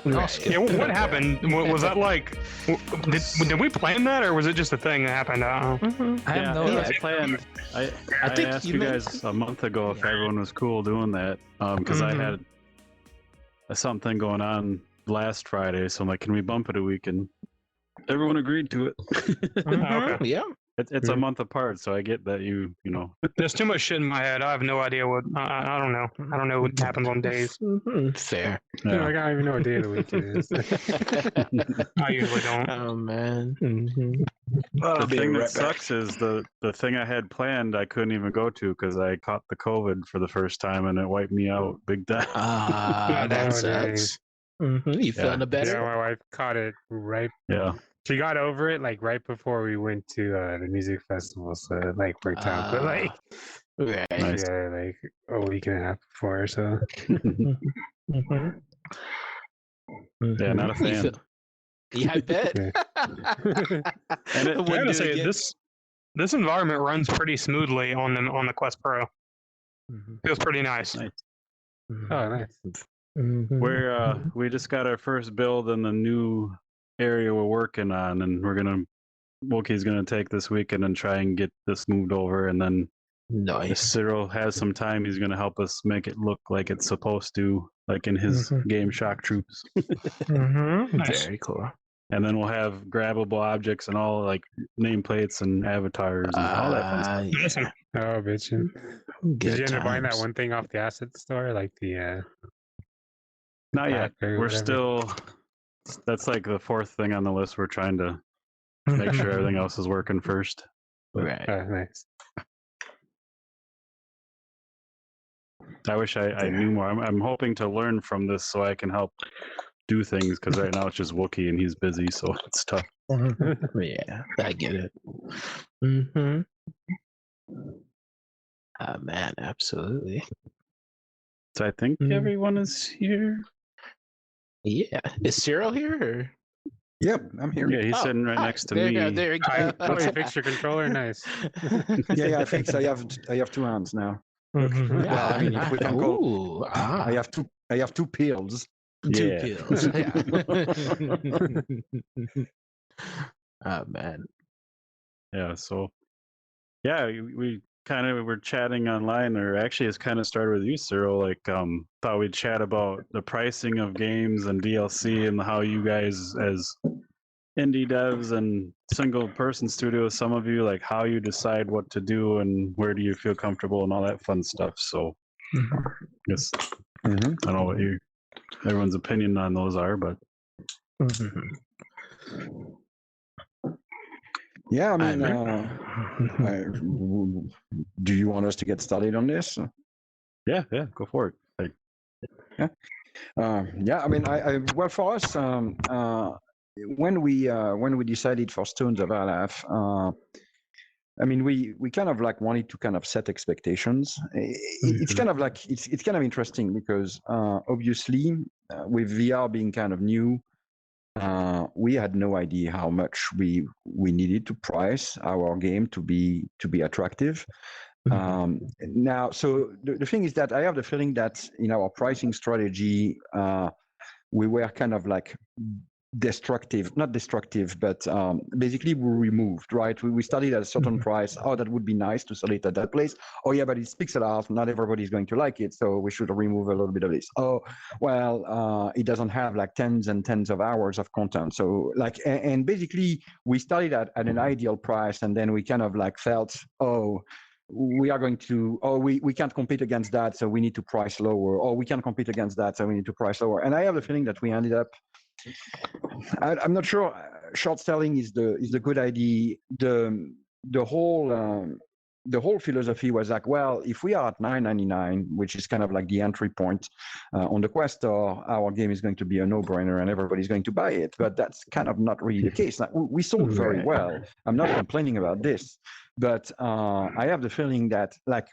Yeah, what happened? Was that like, did we plan that, or was it just a thing that happened? I have no I idea. planned. I think asked you you meant- guys a month ago if everyone was cool doing that, because I had something going on last Friday, so I'm like, can we bump it a week? And everyone agreed to it. Okay. Yeah. It's a month apart, so I get that you know. There's too much shit in my head. I have no idea what. I don't know. I don't know what happens on days. Fair. Dude, Yeah. I don't even know what day of the week it is. I usually don't. Oh man. The thing that sucks is the thing I had planned I couldn't even go to because I caught the COVID for the first time and it wiped me out big time. Ah, that Oh, dang. sucks. You feeling Yeah. better? Yeah, my wife caught it right. Yeah. She got over it like right before we went to the music festival, so it like worked out. But like, Right. Nice. yeah, like a week and a half before, so. Yeah, not a You fan. feel- Yeah, I bet. Yeah. And it, I When gotta do say it get- this environment runs pretty smoothly on the Quest Pro. Mhm. Feels pretty nice. Nice. Oh, nice. we just got our first build in the new area we're working on, and Wookie's gonna take this weekend and try and get this moved over, and then if Nice. Cyril has some time, he's gonna help us make it look like it's supposed to, like in his game Shock Troops. Nice. Very cool. And then we'll have grabbable objects and all like nameplates and avatars and all that fun stuff. Yeah. Awesome. Oh, bitchin'. Good Did you end up buying that times. one thing off the asset store, like the? Not yet. Black or We're whatever? still. That's like the fourth thing on the list. We're trying to make sure everything else is working first. Right. Nice. I wish I knew more. I'm hoping to learn from this so I can help do things because right now it's just Wookiee and he's busy, so it's tough. Yeah, I get it. Mm-hmm. Man, absolutely. So I think everyone is here. Yeah. Is Cyril here? Or? Yep, I'm here. Yeah, he's Oh, sitting right hi. next to there me. You go, there you go. Oh, you fixed your controller? Nice. Yeah, I think I have two hands now. Well, I mean, if we can call, Ooh, I have two pills. Two Yeah. kills. Yeah. Oh man. Yeah, so yeah, we kind of were chatting online, or actually it's kind of started with you, Cyril. Like thought we'd chat about the pricing of games and DLC and how you guys as indie devs and single person studios, some of you, like how you decide what to do and where do you feel comfortable and all that fun stuff. So I guess I don't know what everyone's opinion on those are, but Yeah, I I mean, do you want us to get started on this? yeah, go for it. Like, Yeah, I mean, well, for us, when we decided for Stones of Alaf, I mean, we kind of like wanted to kind of set expectations. It's kind of like it's kind of interesting because obviously with VR being kind of new, we had no idea how much we needed to price our game to be attractive. Now, so the thing is that I have the feeling that in our pricing strategy, we were kind of like not destructive, but basically we removed, right? We started at a certain price. Oh, that would be nice to sell it at that place. Oh yeah, but it's pixel art. Not everybody's going to like it. So we should remove a little bit of this. Oh, well, it doesn't have like tens and tens of hours of content. So like, and basically we started at an ideal price, and then we kind of like felt, oh, we are going to, we can't compete against that, so we need to price lower. Or we can't compete against that, so we need to price lower. And I have the feeling that we ended up, I'm not sure short selling is the good idea. The whole philosophy was like, well, if we are at $9.99, which is kind of like the entry point on the Quest Store, our game is going to be a no-brainer and everybody's going to buy it. But that's kind of not really the case. Like, we sold very well. I'm not complaining about this, but I have the feeling that, like,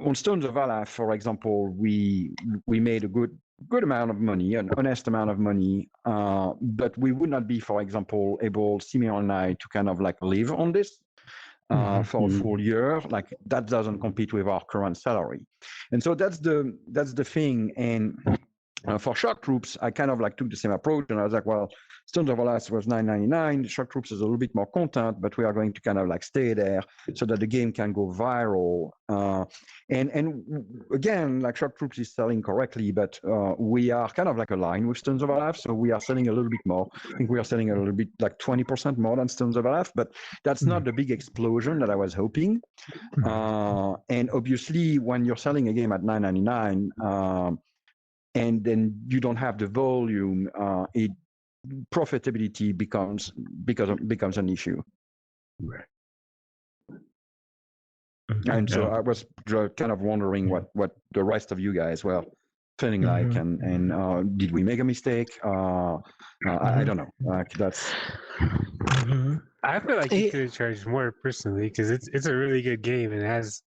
on Stones of Valhalla, for example, we made a good good amount of money, an honest amount of money, but we would not be, for example, able, Simeon and I, to kind of like live on this for a full year. Like that doesn't compete with our current salary, and so that's the thing. And for Shock Troops, I kind of like took the same approach, and I was like, well, Stones of Alas was $9.99. Shock Troops is a little bit more content, but we are going to kind of like stay there so that the game can go viral. And again, like Shock Troops is selling correctly, but we are kind of like aligned with Stones of Alas, so we are selling a little bit more. I think we are selling a little bit like 20% more than Stones of Alas, but that's not the big explosion that I was hoping. And obviously, when you're selling a game at $9.99, and then you don't have the volume, profitability becomes an issue. Right. And so I was kind of wondering what the rest of you guys were feeling like, and did we make a mistake? I don't know. Like that's. I feel like you could have charged more personally because it's a really good game and it has.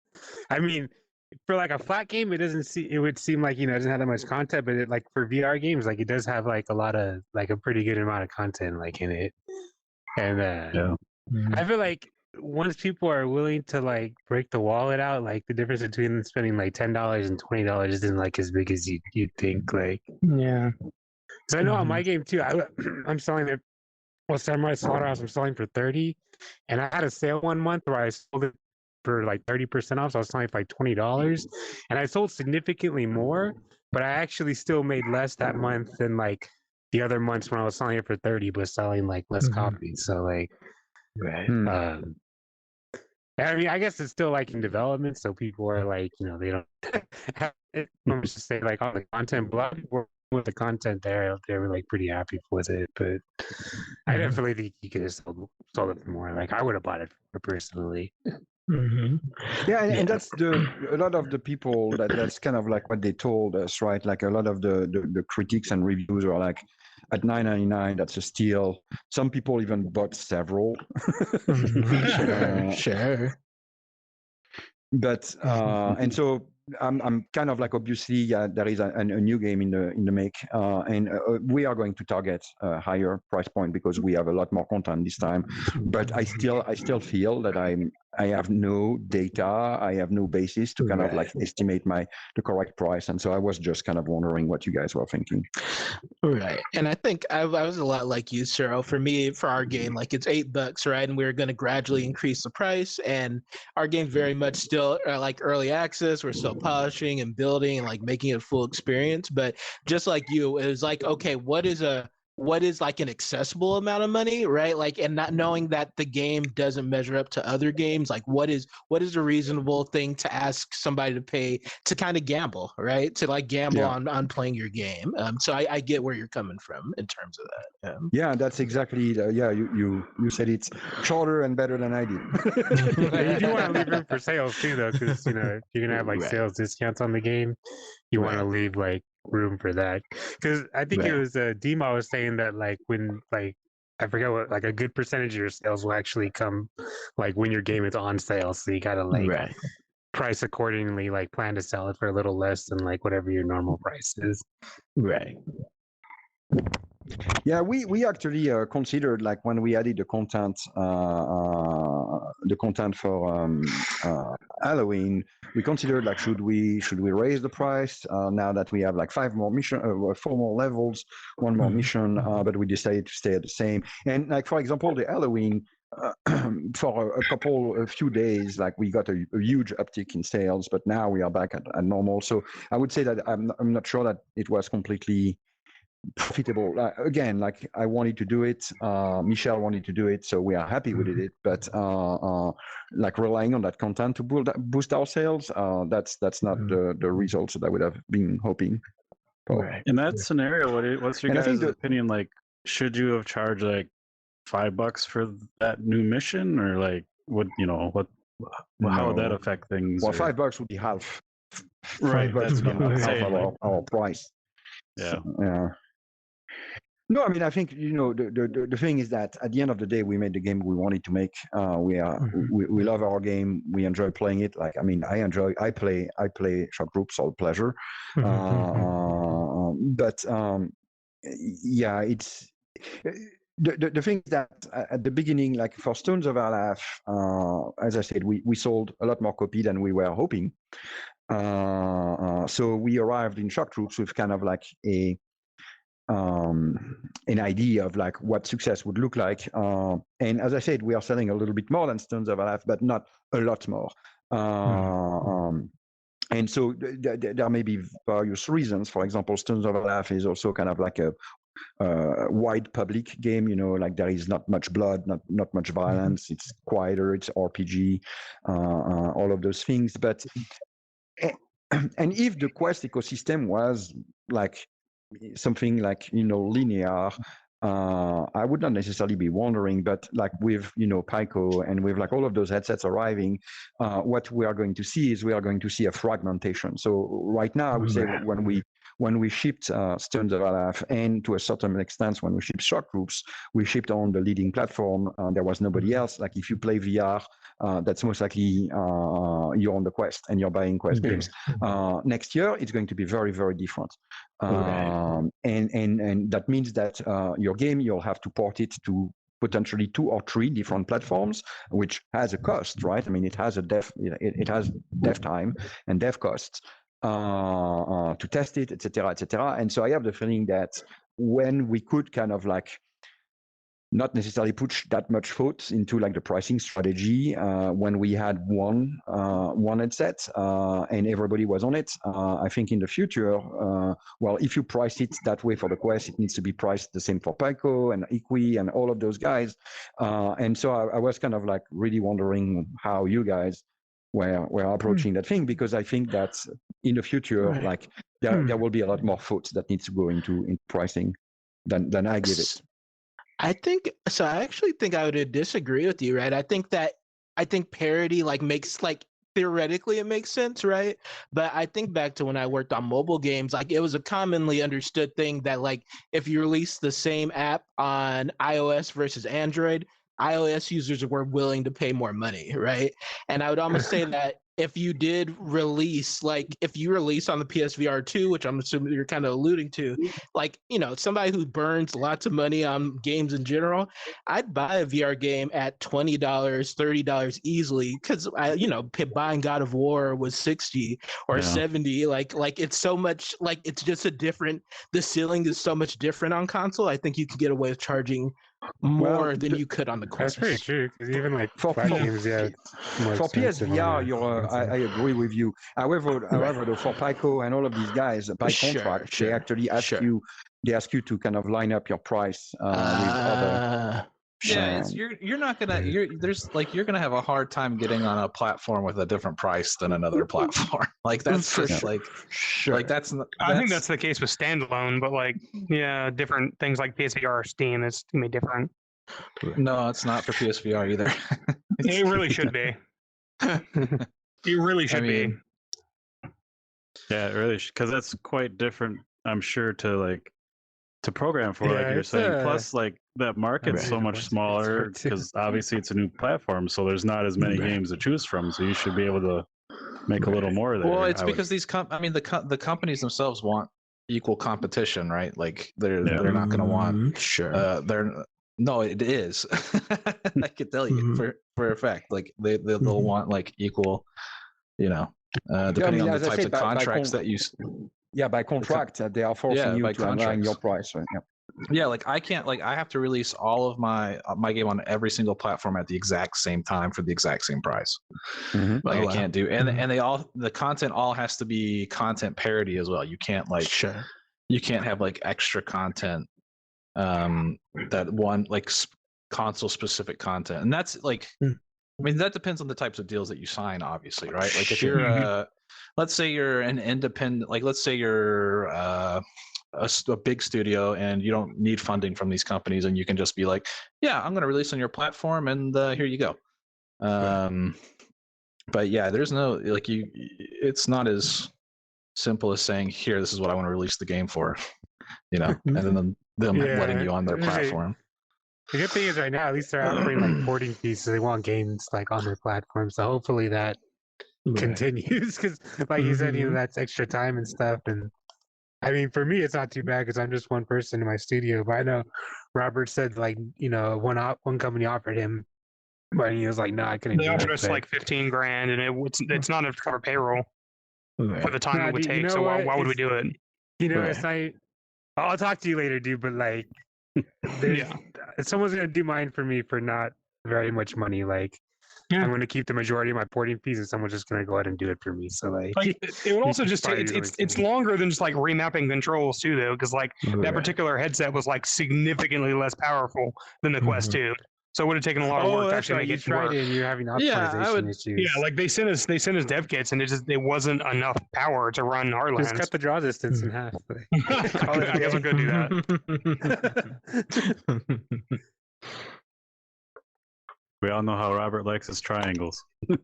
I mean, for like a flat game, it would seem like it doesn't have that much content, but like for VR games, like it does have like a lot of like a pretty good amount of content like in it, and I feel like once people are willing to like break the wallet out, like the difference between spending like $10 and $20 isn't like as big as you think. Like so I know on my game too, I'm selling it. Well, Samurai Slaughterhouse I'm selling for $30, and I had a sale one month where I sold it for like 30% off, so I was selling for like $20, and I sold significantly more, but I actually still made less that month than like the other months when I was selling it for 30 but selling like less copies. So like I mean, I guess it's still like in development, so people are like, they don't have it. I'm just say like all the content, but a lot of people with the content there, they were like pretty happy with it. But I definitely think you could have sold it for more. Like I would have bought it personally. Yeah, and that's a lot of the people that's kind of like what they told us, right? Like a lot of the critics and reviews are like, at $9.99, that's a steal. Some people even bought several. Sure. But and so I'm kind of like, obviously there is a new game in the make, and we are going to target a higher price point because we have a lot more content this time. But I still feel that I have no data, I have no basis to kind of like estimate the correct price, and so I was just kind of wondering what you guys were thinking. Right, and I think I was a lot like you, Cyril. For me, for our game, like it's $8, right? And we're going to gradually increase the price, and our game's very much still like early access. We're still polishing and building and like making it a full experience. But just like you, it was like, okay, what is like an accessible amount of money, right? Like, and not knowing that the game doesn't measure up to other games, like what is a reasonable thing to ask somebody to pay to kind of gamble, right? To like gamble on playing your game. So I get where you're coming from in terms of that. Yeah, that's exactly. You said it's shorter and better than I did. You do want to leave room for sales too, though, because you're gonna have like sales discounts on the game. You want to leave like room for that, because I think it was Dima was saying that like when like I forget what, like a good percentage of your sales will actually come like when your game is on sale, so you gotta like price accordingly, like plan to sell it for a little less than like whatever your normal price is. Yeah, we actually considered, like when we added the content for Halloween, we considered like should we raise the price now that we have like 4 more levels, 1 more mission, but we decided to stay at the same. And like for example, the Halloween for a few days, like we got a huge uptick in sales, but now we are back at normal. So I would say that I'm not sure that it was completely profitable. Again, like I wanted to do it, Michel wanted to do it, so we are happy with it. But like relying on that content to boost our sales, that's not the results that I would have been hoping for. In that scenario, what's your guys' opinion? Like, should you have charged like $5 for that new mission, or like how would that affect things? Well, $5 would be half. Right, $5 would be half our price. Yeah. So, no, I mean, I think the thing is that at the end of the day, we made the game we wanted to make. We love our game. We enjoy playing it. Like, I mean, I play Shock Groups all pleasure. but yeah, it's the thing that at the beginning, like for Stones of Our Life, as I said, we sold a lot more copy than we were hoping. So we arrived in Shock Troops with kind of like an idea of like what success would look like. And as I said, we are selling a little bit more than Stones of Our Life, but not a lot more. And so there may be various reasons. For example, Stones of Our Life is also kind of like a wide public game, like there is not much blood, not much violence. It's quieter, it's RPG, all of those things. But and if the Quest ecosystem was like something like linear, I would not necessarily be wondering, but like with Pico and with like all of those headsets arriving, what we are going to see is we are going to see a fragmentation. So right now, I would say when we shipped Stones of Our Life, and to a certain extent when we shipped Shock Groups, we shipped on the leading platform. There was nobody else. Like if you play VR, that's most likely you're on the Quest and you're buying Quest games. Next year, it's going to be very, very different. And that means that your game, you'll have to port it to potentially 2 or 3 different platforms, which has a cost, right? I mean, it has it has dev time and dev costs to test it, etc., etc. And so I have the feeling that when we could kind of like not necessarily put that much thought into like the pricing strategy when we had one headset and everybody was on it. I think in the future, well, if you price it that way for the Quest, it needs to be priced the same for Pico and Equi and all of those guys. And so I was kind of like really wondering how you guys were approaching that thing, because I think that in the future, like there will be a lot more thought that needs to go into pricing than I give it. I actually think I would disagree with you, right? I think parity like makes like theoretically it makes sense, right? But I think back to when I worked on mobile games, like it was a commonly understood thing that like if you release the same app on iOS versus Android, iOS users were willing to pay more money, right? And I would almost say that if you did release, like if you release on the PSVR 2, which I'm assuming you're kind of alluding to, like, somebody who burns lots of money on games in general, I'd buy a VR game at $20, $30 easily, because buying God of War was 60 or 70. Like it's so much, like it's just the ceiling is so much different on console. I think you can get away with charging more than you could on the Quest. That's pretty true, because even like for games, for PSVR, I agree with you. However, though, for Pico and all of these guys, by contract, they actually ask you to kind of line up your price with other. Yeah, you're not gonna you're gonna have a hard time getting on a platform with a different price than another platform. Like that's just like that's. I think that's the case with standalone, but like different things like PSVR or Steam is gonna be different. No, it's not for PSVR either. It really should be. It really should be. Yeah, it really should, because that's quite different, I'm sure, to program for, like you're saying. Plus, like that market's so much smaller because obviously it's a new platform, so there's not as many games to choose from. So you should be able to make a little more there. Well, it's because these the companies themselves want equal competition, right? Like they're not going to want it is. I can tell you for a fact. Like they'll want like equal, depending on the types of contracts that you. Yeah, by contract, they are forcing you to align your price. Right? Yeah, like I can't, like I have to release all of my game on every single platform at the exact same time for the exact same price. Like I can't do, and the content all has to be content parity as well. You can't you can't have like extra content, that one like console specific content, and that's like, I mean that depends on the types of deals that you sign, obviously, right? Like if you're let's say you're an independent, like let's say you're a big studio and you don't need funding from these companies, and you can just be like, yeah, I'm going to release on your platform, and here you go. But yeah, there's no like it's not as simple as saying, here, this is what I want to release the game for, and then them letting you on their platform. The good thing is right now, at least they're offering like porting fees, so they want games like on their platform. So hopefully that continues, because like you said, that's extra time and stuff, and I mean, for me, it's not too bad because I'm just one person in my studio. But I know Robert said like one company offered him, but he was like, no, I couldn't. They do offered it, us but- like 15 grand, and it's not enough to cover payroll for the time Nah, it would dude, you take. know So why what? would we It's- do it? It's not. I'll talk to you later, dude. But like, Yeah. someone's gonna do mine for me for not very much money. Like, Yeah. I'm gonna keep the majority of my porting fees, and someone's just gonna go ahead and do it for me. So like, Like it would also just take probably it's longer than just like remapping controls too, though, because like that particular headset was like significantly less powerful than the Quest 2. So it would have taken a lot of work to that's actually right. make You it tried work. it, and you're having optimization Yeah, I would- issues. Yeah, like they sent us dev kits, and it wasn't enough power to run just Heartlands. cut the draw distance in half. I guess I could do that. We all know how Robert likes his triangles. Yeah,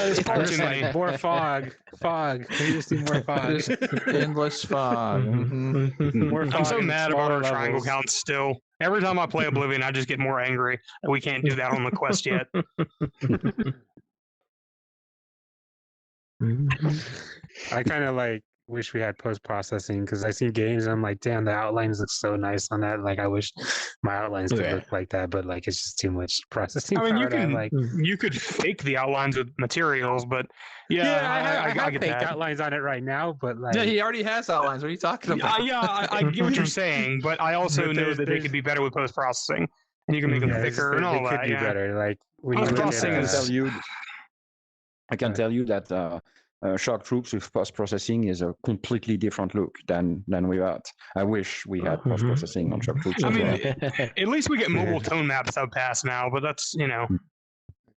it's far too many. More fog. We just need more fog. Just endless fog. More I'm fog so and mad about smaller our triangle levels. counts still. Every time I play Oblivion, I just get more angry that we can't do that on the Quest yet. I kind of like wish we had post processing because I see games and I'm like, damn, the outlines look so nice on that. Like, I wish my outlines could look like that, but like, it's just too much processing. I mean, you power to have, can like, you could fake the outlines with materials, but I have get fake that. outlines on it right now, but like, Yeah, he already has outlines. What are you talking about? I get what you're saying, but I also But know there's- that they there's- could be better with post processing, and you can make them yeah, it's just thicker that and all they could that. be Yeah. better. Like, when you Post look processing at, is- I can tell you that Shock Troops with post processing is a completely different look than without. I wish we had post processing on Shock Troops. I as mean, well. At least we get mobile tone maps up past now, but that's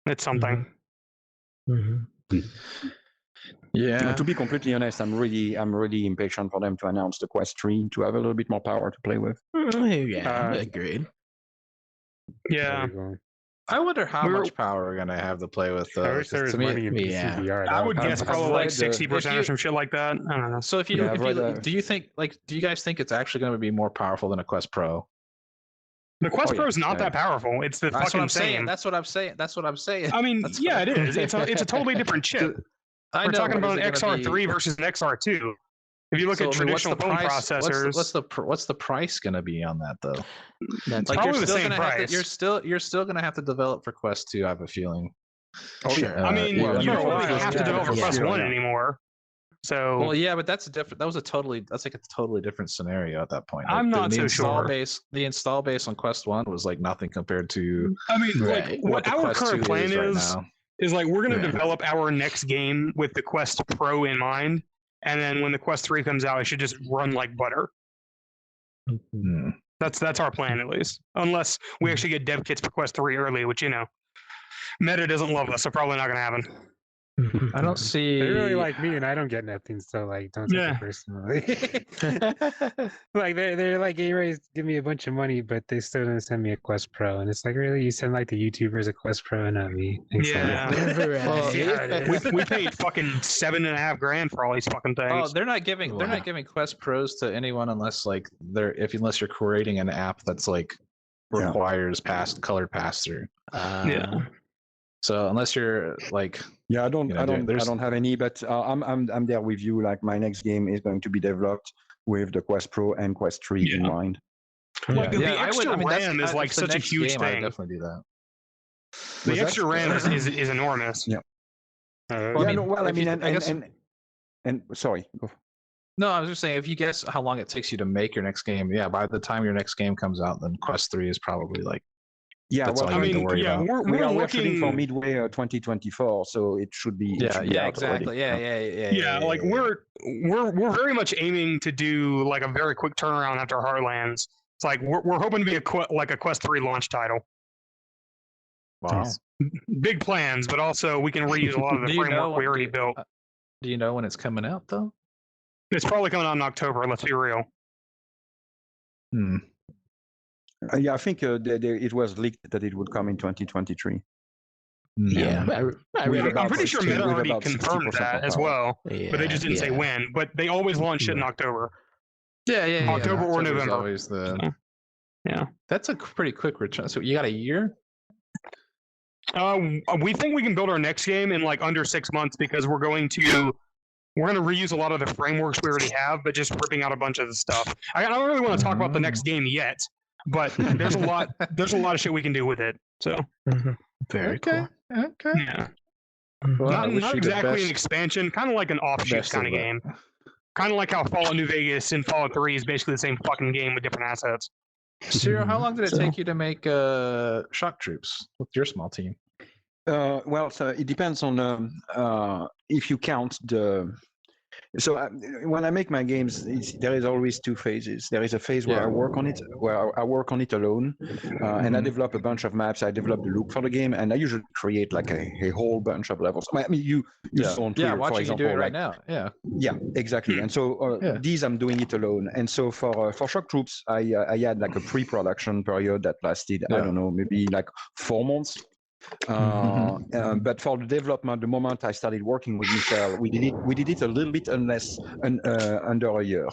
it's something. Yeah. To be completely honest, I'm really impatient for them to announce the Quest 3 to have a little bit more power to play with. Agreed. Yeah. I wonder how We're- much power we're gonna have to play with. I wish there 'cause was to me- money in PC yeah. VR. I would guess I've probably like read, 60% or if some shit like that. I don't know. So if you, Yeah, I've read, do you think do you guys think it's actually going to be more powerful than a Quest Pro? The Quest Oh, yeah. Pro is not Yeah. that powerful. It's the That's what fucking I'm saying. same. That's what I'm saying. That's what I'm saying. I mean, That's yeah, what- it is. It's a totally different chip. I We're know, talking but about is an it gonna XR3 be- versus an XR2. If you look So, at I mean, what's traditional the phone price- processors, What's the price going to be on that though? That's Like probably you're the still same gonna have price. to, you're still going to have to develop for Quest 2. I have a feeling. Sure. I mean, well, you for don't a really while, have to yeah, develop for yeah, Quest yeah. 1 anymore. So Well, yeah, but that's a different. That's like a totally different scenario at that point. I'm not the so install sure. base. The install base on Quest 1 was like nothing compared to I mean, Right. like what what the our Quest 2 current plan is right is now. like we're going to Yeah. develop our next game with the Quest Pro in mind, and then when the Quest 3 comes out, it should just run like butter. Hmm. That's our plan at least, unless we actually get dev kits for Quest 3 early, which Meta doesn't love us, so probably not going to happen. I don't see. They really like me, and I don't get nothing. So like, don't take Yeah. it personally. Like they're like, hey, Ray, give me a bunch of money, but they still didn't send me a Quest Pro, and it's like, really, you send like the YouTubers a Quest Pro and not me? Thanks a lot. Yeah. Well, See how it is. we paid fucking $7.5 grand for all these fucking things. Oh, they're not giving Wow. Quest Pros to anyone unless like unless you're creating an app that's like Yeah. requires color pass through. Yeah. So unless you're like Yeah, I don't there's- have any, but I'm there with you. Like my next game is going to be developed with the Quest Pro and Quest 3 in Yeah. mind. Like, the I would- extra I mean, that's- RAM is if like the such a next huge game, I'd thing. definitely do that. The Was that- extra RAM is enormous. Yeah. Well, I yeah, mean, no, well, I if you- mean, I guess- and sorry. Go. No, I was just saying if you guess how long it takes you to make your next game, yeah, by the time your next game comes out, then Quest 3 is probably like Yeah, That's well, all I you need to mean, worry yeah, about. we're shooting for looking. midway 2024, so it should be. it should be out exactly. already. Yeah. Yeah, like we're very much aiming to do like a very quick turnaround after Heartlands. It's like we're hoping to be a Quest 3 launch title. Wow. Big plans, but also we can reuse a lot of the Do you know framework we what- already built. Do you know when it's coming out though? It's probably coming out in October. Let's be real. Hmm. Yeah, I think it was leaked that it would come in 2023. Yeah, I With read about I'm pretty sure 60 Meta with already about confirmed 60% that of as power. well, but they just didn't say yeah. when. But they always launch shit in October. Yeah. October or October's November. Always the. So, yeah. That's a pretty quick return. So you got a year? We think we can build our next game in like under 6 months because we're going to we're going to reuse a lot of the frameworks we already have, but just ripping out a bunch of the stuff. I don't really want to talk about the next game yet, but there's a lot of shit we can do with it. So very cool. Okay. yeah, Well, I wish not you the exactly an best- expansion, kind of like an offshoot best kind of luck. game. Kind of like how Fallout New Vegas and Fallout 3 is basically the same fucking game with different assets. Cyril, how long did it So- take you to make shock troops with your small team? Well, so it depends on if you count the. So when I make my games, there is always two phases. There is a phase where I work on it, where I work on it alone, and I develop a bunch of maps. I develop the look for the game, and I usually create like a whole bunch of levels. I mean, you saw on Twitter, for watching example, you do it right like, now. Yeah. Yeah, exactly. And so these I'm doing it alone. And so for Shock Troops, I had like a pre-production period that lasted I don't know, maybe like 4 months. But for the development, the moment I started working with Michel, we did it a little bit under a year.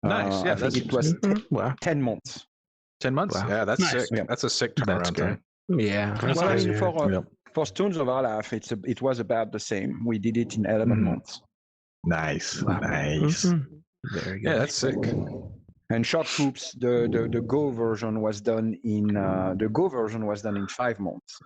Nice. I think it was Wow. 10 months. 10 months. Wow. Yeah, that's Nice. sick. Yeah. That's a sick That's turnaround great. time. Yeah. That's Well, I crazy. mean, for Stones of Olaf, it was about the same. We did it in 11 months. Nice. Wow. Nice. Very good. Yeah, that's sick. And Shock Troops, the Go version was done in 5 months.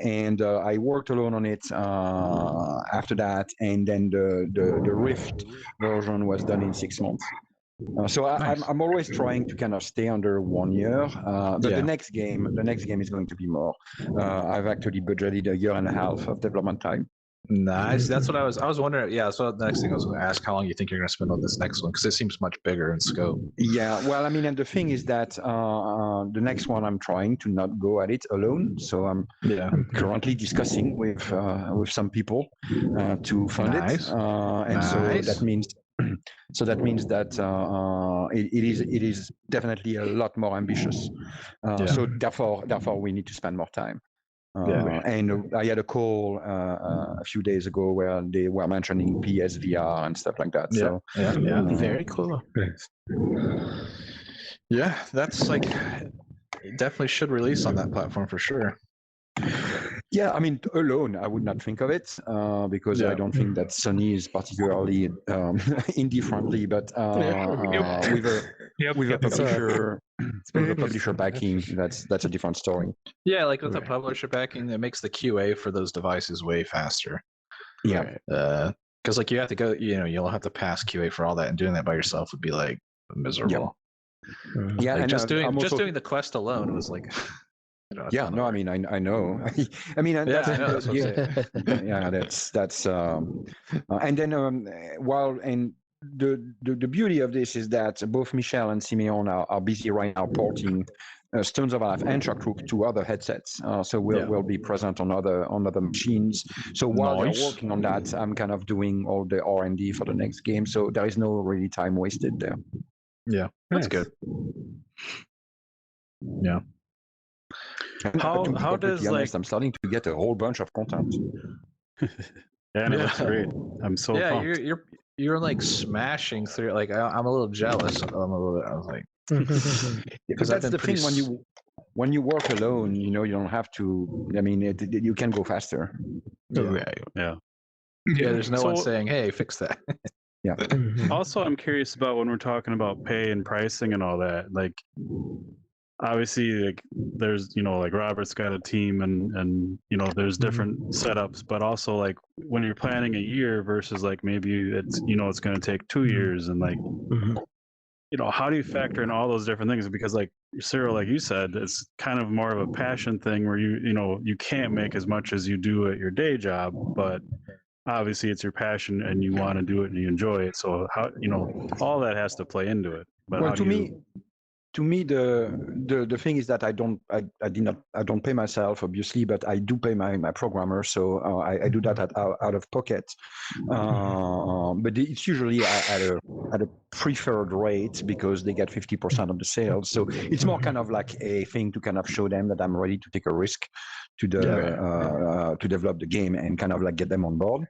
And I worked alone on it after that, and then the Rift version was done in 6 months. So Nice. I'm always trying to kind of stay under 1 year, but Yeah. the next game is going to be more. I've actually budgeted a year and a half of development time. Nice. That's what I was wondering. Yeah, so the next thing I was going to ask, how long you think you're going to spend on this next one? Because it seems much bigger in scope. Yeah, well, I mean, and the thing is that the next one I'm trying to not go at it alone. So I'm currently discussing with some people to fund Nice. it, and Nice. so that means that it is definitely a lot more ambitious. So therefore we need to spend more time. And I had a call a few days ago where they were mentioning PSVR and stuff like that. So Very cool. Yeah, that's like it definitely should release on that platform for sure. yeah, I mean, alone I would not think of it because I don't think that Sony is particularly indie friendly, but with a publisher. With a publisher backing, that's a different story. Yeah, like with the publisher backing, that makes the QA for those devices way faster. Yeah. Because like you have to go, you'll have to pass QA for all that, and doing that by yourself would be like miserable. Yeah, Like and just doing I'm also- doing the quest alone was like. Yeah, no, I mean, I know. I mean, and Yeah, that's, I know, that's what I'm saying. yeah, that's and then and the beauty of this is that both Michel and Simeon are busy right now porting Stones of Life and Shock Troop to other headsets. So we'll be present on other machines. So while they're working on that, I'm kind of doing all the R&D for the next game. So there is no really time wasted there. Yeah, that's good. Yeah. And How- to be how completely does, honest, like- I'm starting to get a whole bunch of content. Yeah, and it looks great. I'm so Yeah, pumped. you're like smashing through. Like I'm a little jealous. I was like, Because I've that's been the thing pretty when you work alone, you don't have to. I mean, you can go faster. yeah. There's no one So- saying, "Hey, fix that." Yeah. Also, I'm curious about when we're talking about pay and pricing and all that. Like, obviously, like there's like Robert's got a team and there's different setups, but also like when you're planning a year versus like maybe it's it's going to take 2 years and like how do you factor in all those different things? Because like Cyril, like you said, it's kind of more of a passion thing where you can't make as much as you do at your day job, but obviously it's your passion and you want to do it and you enjoy it. So how all that has to play into it. But Well, how to do me, you... to me, the thing is that I don't pay myself, obviously, but I do pay my programmer, so I do that out of pocket. But it's usually at a preferred rate because they get 50% of the sales. So it's more kind of like a thing to kind of show them that I'm ready to take a risk to to develop the game and kind of like get them on board.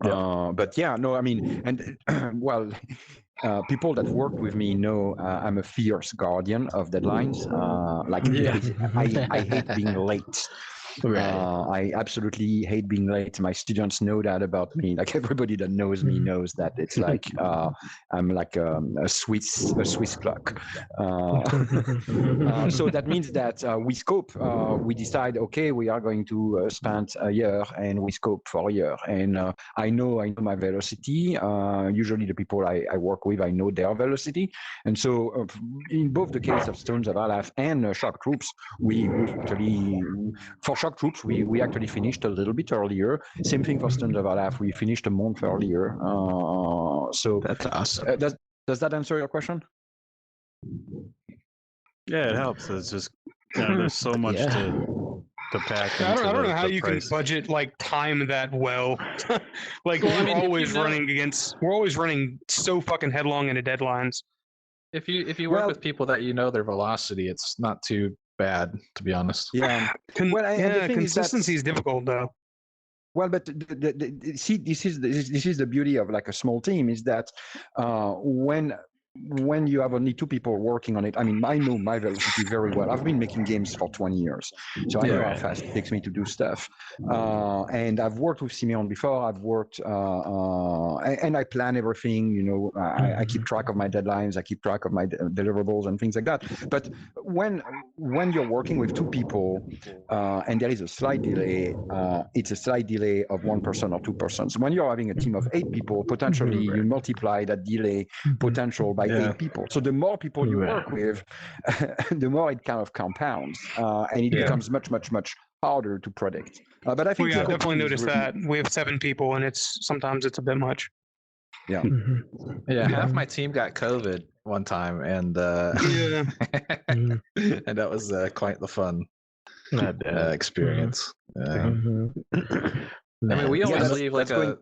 But yeah, no, I mean, and well. People that work with me know I'm a fierce guardian of deadlines. I hate being late. Right. I absolutely hate being late. My students know that about me. Like everybody that knows me knows that it's like I'm like a Swiss clock. So that means that we scope. We decide, okay, we are going to spend a year, and we scope for a year. And I know my velocity. Usually, the people I work with, I know their velocity. And so, in both the case of Stones of Olaf and Shock Troops, we actually for Shock Troops we actually finished a little bit earlier. Same thing for Stones of Olaf. We finished a month earlier. So That's awesome. does that answer your question? Yeah, it helps. It's just there's so much to pack into I don't know how the you price. can budget like time that well. Like Well, I we're mean, if you always know- we're always running so fucking headlong into deadlines. If you work Well- with people that you know their velocity, it's not too bad, to be honest. Yeah. Well, and the Yeah, thing is that- consistency is difficult though. Well, but see, this is the beauty of like a small team is that when you have only two people working on it, I mean, I know my velocity very well. I've been making games for 20 years, so I know how fast it takes me to do stuff. And I've worked with Simeon before. I've worked, and I plan everything. You know, I keep track of my deadlines. I keep track of my deliverables and things like that. But when you're working with two people and there is a slight delay, it's a slight delay of 1% or 2%. So when you're having a team of 8 people, potentially you multiply that delay potential by 8 people. So the more people you work with, the more it kind of compounds, and it becomes much harder to predict. But I think I definitely is noticed really- that we have 7 people, and sometimes it's a bit much. Yeah. Yeah, half my team got COVID one time, and Yeah. and that was quite the fun experience. I mean, we always that's- leave like that's going-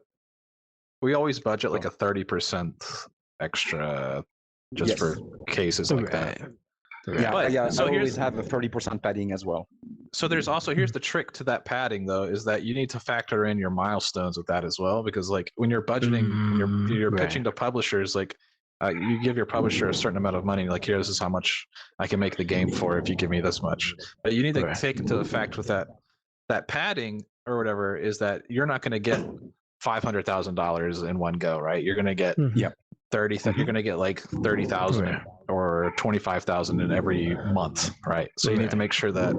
we always budget like a 30% extra just Yes. for cases like that. Yeah, But- yeah. so I always here's- have a 30% padding as well. So there's also here's the trick to that padding though is that you need to factor in your milestones with that as well, because like when you're budgeting, when you're pitching to publishers, like you give your publisher a certain amount of money, like here, this is how much I can make the game for if you give me this much. But you need to take into effect with that padding or whatever is that you're not going to get $500,000 in one go, right? You're going to get 30. You're going to get like 30,000 or 25,000 in every month, right? So you need to make sure that.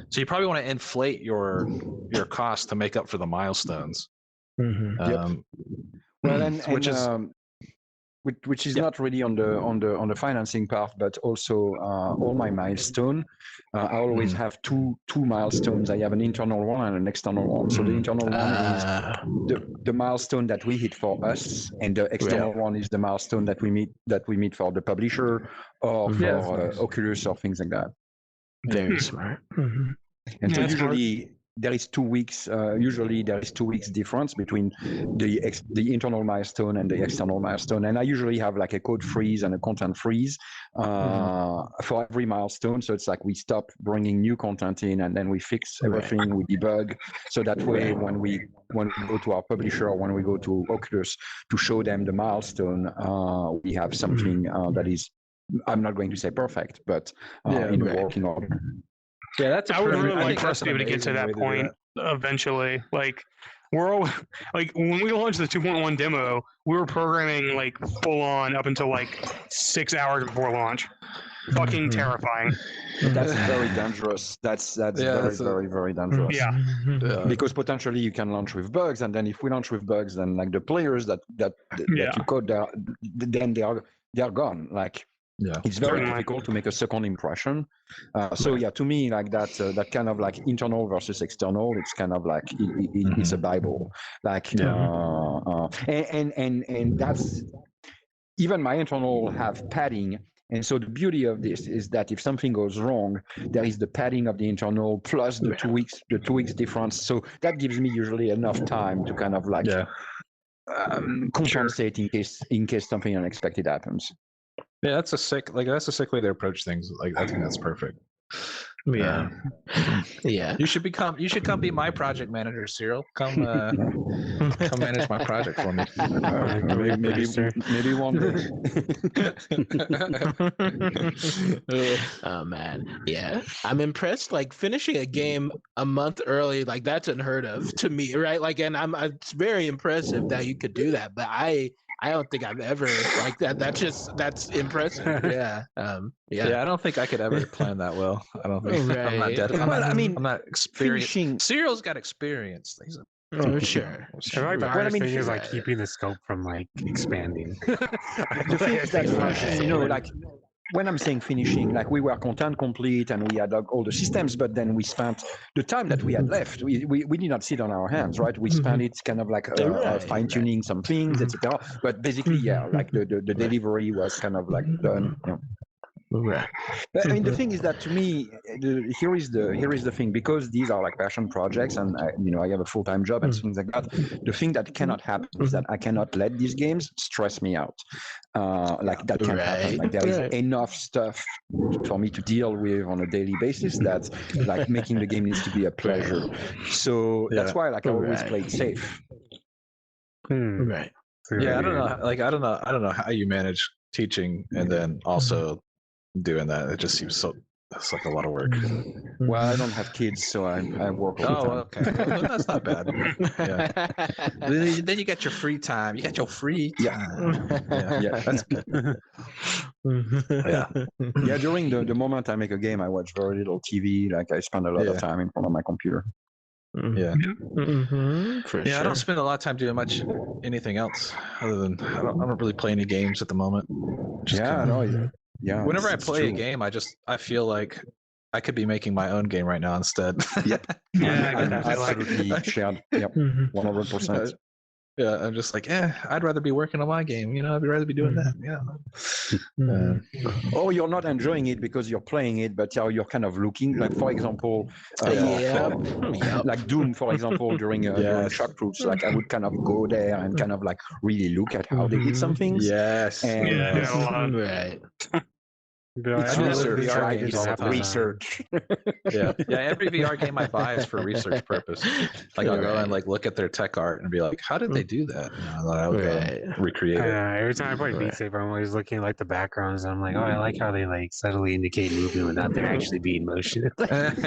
So you probably want to inflate your cost to make up for the milestones. Well, and which is which is not really on the financing part, but also all my milestone. I always have two milestones. I have an internal one and an external one. So the internal one is the milestone that we hit for us, and the external one is the milestone that we meet for the publisher or for Oculus or things like that. Very smart. And so that's smart. usually there is 2 weeks. Usually there is 2 weeks difference between the internal milestone and the external milestone. And I usually have like a code freeze and a content freeze for every milestone. So it's like we stop bringing new content in, and then we fix everything, we debug. So that way, when we go to our publisher or when we go to Oculus to show them the milestone, we have something that is, I'm not going to say perfect, but in working order. Yeah, that's. I would really I like think for us that's to be able to get to that point eventually. Like we're all like when we launched the 2.1 demo, we were programming like full on up until like 6 hours before launch. Fucking terrifying. That's very dangerous. That's very dangerous. Yeah. Because potentially you can launch with bugs, and then if we launch with bugs, then like the players that you code, then they are gone. Like it's very difficult to make a second impression. So yeah, to me, like that kind of like internal versus external, it's kind of like it's a Bible. Like and that's even my internal have padding. And so the beauty of this is that if something goes wrong, there is the padding of the internal plus the 2 weeks difference. So that gives me usually enough time to kind of like compensate in case something unexpected happens. Yeah, that's a sick way to approach things. Like I think that's perfect. Yeah. Yeah. You should come be my project manager, Cyril. Come manage my project for me. Maybe one day. Oh man, yeah, I'm impressed. Like finishing a game a month early, like that's unheard of to me, right? Like, and it's very impressive that you could do that. But I don't think I've ever like that. That's impressive. Yeah. Yeah, I don't think I could ever plan that well. I don't think I'm not dead. I'm not experienced. Cyril's got experience. Oh, sure. I like the hardest thing is like keeping the scope from like expanding. The thing is that like when I'm saying finishing, like we were content complete and we had all the systems, but then we spent the time that we had left. We did not sit on our hands, right? We spent it kind of like fine tuning some things, etc. But basically, yeah, like the delivery was kind of like done. Right. But I mean, the thing is that to me, here is the thing, because these are like passion projects, and I have a full-time job and things like that. The thing that cannot happen is that I cannot let these games stress me out. Like that can't happen. Like there is enough stuff for me to deal with on a daily basis that like making the game needs to be a pleasure. So that's why like I always played safe. Right. Yeah, I don't know. Like I don't know how you manage teaching and then also doing that. It just seems that's like a lot of work. Well, I don't have kids, so I work all the time. Okay. Well, that's not bad. Yeah. Then you got your free time. You got your free time. Yeah, that's good. Yeah, during the moment I make a game, I watch very little TV. Like I spend a lot of time in front of my computer. Yeah. For I don't spend a lot of time doing anything else other than I don't really play any games at the moment. Whenever I play a game, I feel like I could be making my own game right now instead. Yep. Absolutely shared. Yep. 100%. Yeah, I'm just like, I'd rather be working on my game. I'd rather be doing that. Yeah. Or you're not enjoying it because you're playing it, but you're kind of looking. Like for example, like Doom, for example, during shock proofs, like I would kind of go there and kind of like really look at how they did some things. Yes. And right. It's research. Yeah. Every VR game I buy is for research purpose. Like I'll go and like look at their tech art and be like, how did they do that? And I'll go recreate it. Every time I play Beat Saber, I'm always looking at like the backgrounds. And I'm like, I like how they like subtly indicate movement without there actually being motion. Right.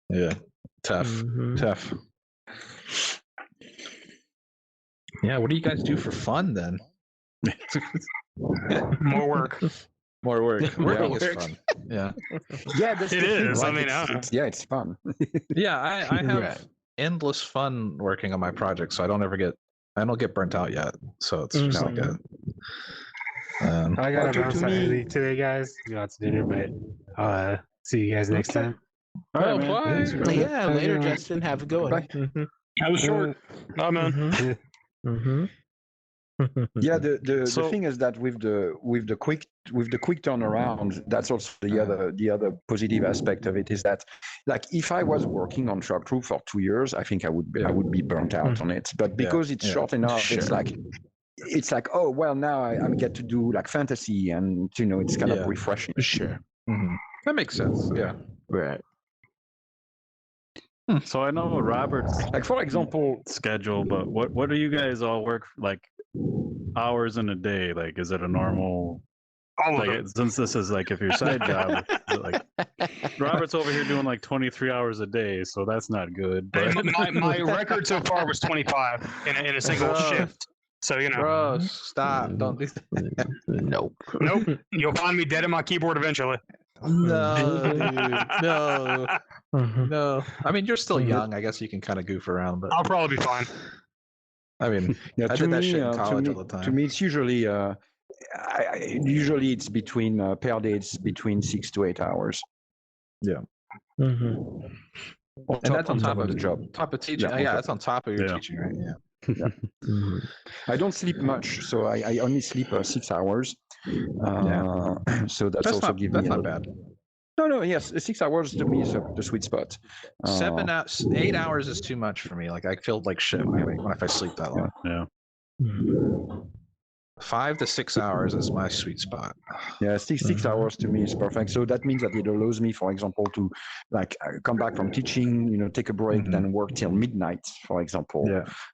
Yeah. Tough. Yeah. What do you guys do for fun then? More work. Working is fun. Yeah. That's it is. I mean, it's fun. Yeah, I have endless fun working on my project, so I don't get burnt out yet. So it's just like a. I got to bounce today, guys. Go out to dinner, but I'll see you guys next time. All right, man. Later, Justin. Have a good one. That was short. Oh man. Yeah, the thing is that with the quick turnaround, that's also the other positive aspect of it is that, like, if I was working on Shock Troop for 2 years, I think I would be burnt out on it. But because it's short enough, it's like oh well, now I get to do like fantasy, and it's kind of refreshing. Sure. That makes sense. Yeah. Right. So I know Robert's like, for example, schedule, but what do you guys all work like hours in a day? Like, is it a normal? Since this is like if your side job, like Robert's over here doing like 23 hours a day, so that's not good. But my record so far was 25 in a single shift. So Bro, stop! Don't do that. Nope. You'll find me dead at my keyboard eventually. No. No. I mean, you're still young. I guess you can kind of goof around, but I'll probably be fine. I mean, I did that shit in college all the time. To me, it's usually usually it's between per day it's between 6 to 8 hours. Yeah. And that's on top of the job. Top of teaching. Yeah, that's on top of your teaching, right? Yeah. I don't sleep much, so I only sleep 6 hours. So that's also giving me not bad. No, yes, 6 hours to me is the sweet spot. 8 hours is too much for me. Like I feel like shit when I sleep that long. Yeah. 5 to 6 hours is my sweet spot. Yeah, six hours to me is perfect. So that means that it allows me, for example, to like come back from teaching, take a break, then work till midnight, for example.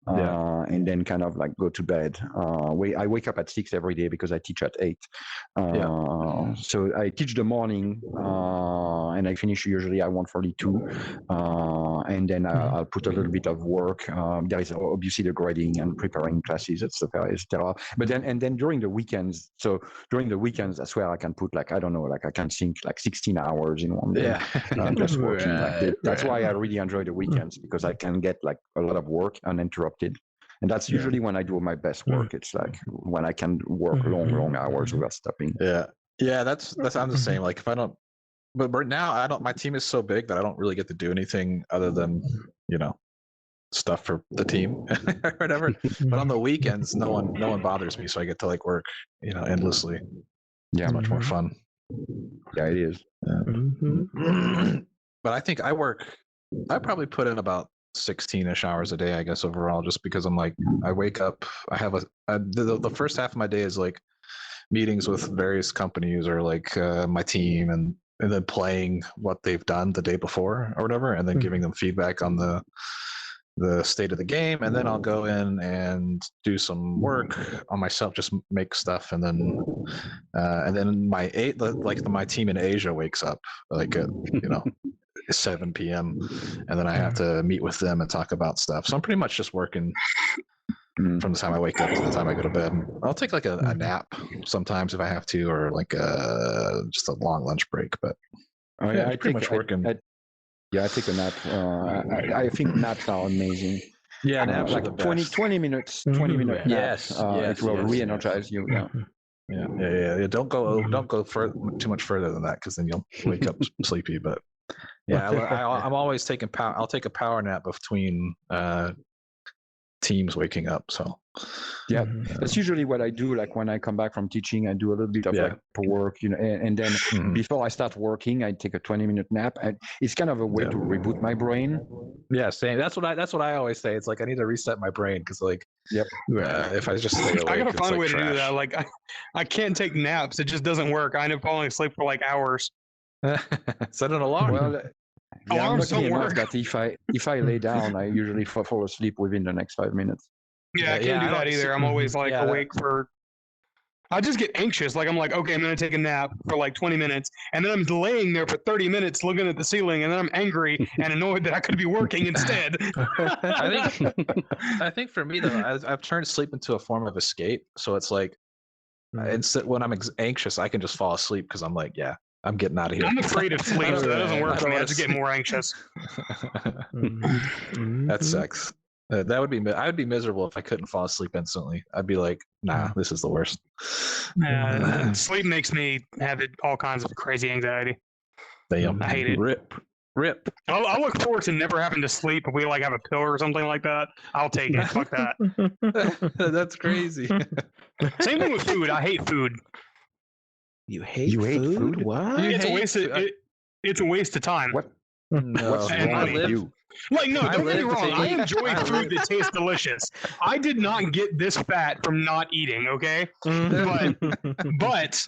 And then kind of like go to bed. I wake up at 6 every day because I teach at 8. So I teach the morning, and I finish usually at 1:42. And then I'll put a little bit of work. There is obviously the grading and preparing classes, etc. But then during the weekends, that's where I can put like, I don't know, like I can sink like 16 hours in one day. Just working like that. That's why I really enjoy the weekends, because I can get like a lot of work uninterrupted. And that's usually when I do my best work. It's like when I can work long hours without stopping. Yeah, that's I'm the same. Like if I don't, but right now my team is so big that I don't really get to do anything other than, stuff for the team or whatever. But on the weekends, no one bothers me, so I get to like work, endlessly. Yeah, it's much more fun. Yeah, it is. But I think I probably put in about 16-ish hours a day, I guess, overall, just because I'm like, I wake up, I have the first half of my day is like meetings with various companies or like my team, and then playing what they've done the day before or whatever, and then giving them feedback on the state of the game, and then I'll go in and do some work on myself, just make stuff, and then my team in Asia wakes up like at 7 p.m. and then I have to meet with them and talk about stuff. So I'm pretty much just working from the time I wake up to the time I go to bed. I'll take like a nap sometimes if I have to, or like just a long lunch break. But I pretty much working. I take a nap. I think naps are amazing. Yeah, naps like are the best. 20 minutes, 20 minute nap. It will re-energize you. Yeah. Don't go too much further than that, because then you'll wake up sleepy. But yeah, I'm always taking power. I'll take a power nap between teams waking up. So yeah, that's usually what I do. Like when I come back from teaching, I do a little bit of like work, and then before I start working, I take a 20-minute nap. And it's kind of a way to reboot my brain. Yeah, same. That's what I always say. It's like I need to reset my brain, because like if I just stay awake, I gotta find a way trash. to do that. Like I can't take naps. It just doesn't work. I end up falling asleep for like hours. Set an alarm. Well, alarms I'm lucky don't enough work. that if I lay down, I usually fall asleep within the next 5 minutes. Yeah, I can't do that either. I'm always like awake for. I just get anxious. Like I'm like, okay, I'm gonna take a nap for like 20 minutes, and then I'm laying there for 30 minutes looking at the ceiling, and then I'm angry and annoyed that I could be working instead. I think for me though, I've turned sleep into a form of escape. So it's like, instead when I'm anxious, I can just fall asleep because I'm like, I'm getting out of here. I'm afraid of sleep, so that doesn't work for me. I just get more anxious. That sucks. I would be miserable if I couldn't fall asleep instantly. I'd be like, nah, this is the worst. Sleep makes me have all kinds of crazy anxiety. Damn. I hate it. Rip. I'll look forward to never having to sleep. If we like have a pill or something like that, I'll take it. Fuck that. That's crazy. Same thing with food. I hate food. You hate food? What? It's a waste of time. What? No. What's wrong with you? Like, no, don't get me wrong. I enjoy food that tastes delicious. I did not get this fat from not eating, okay? But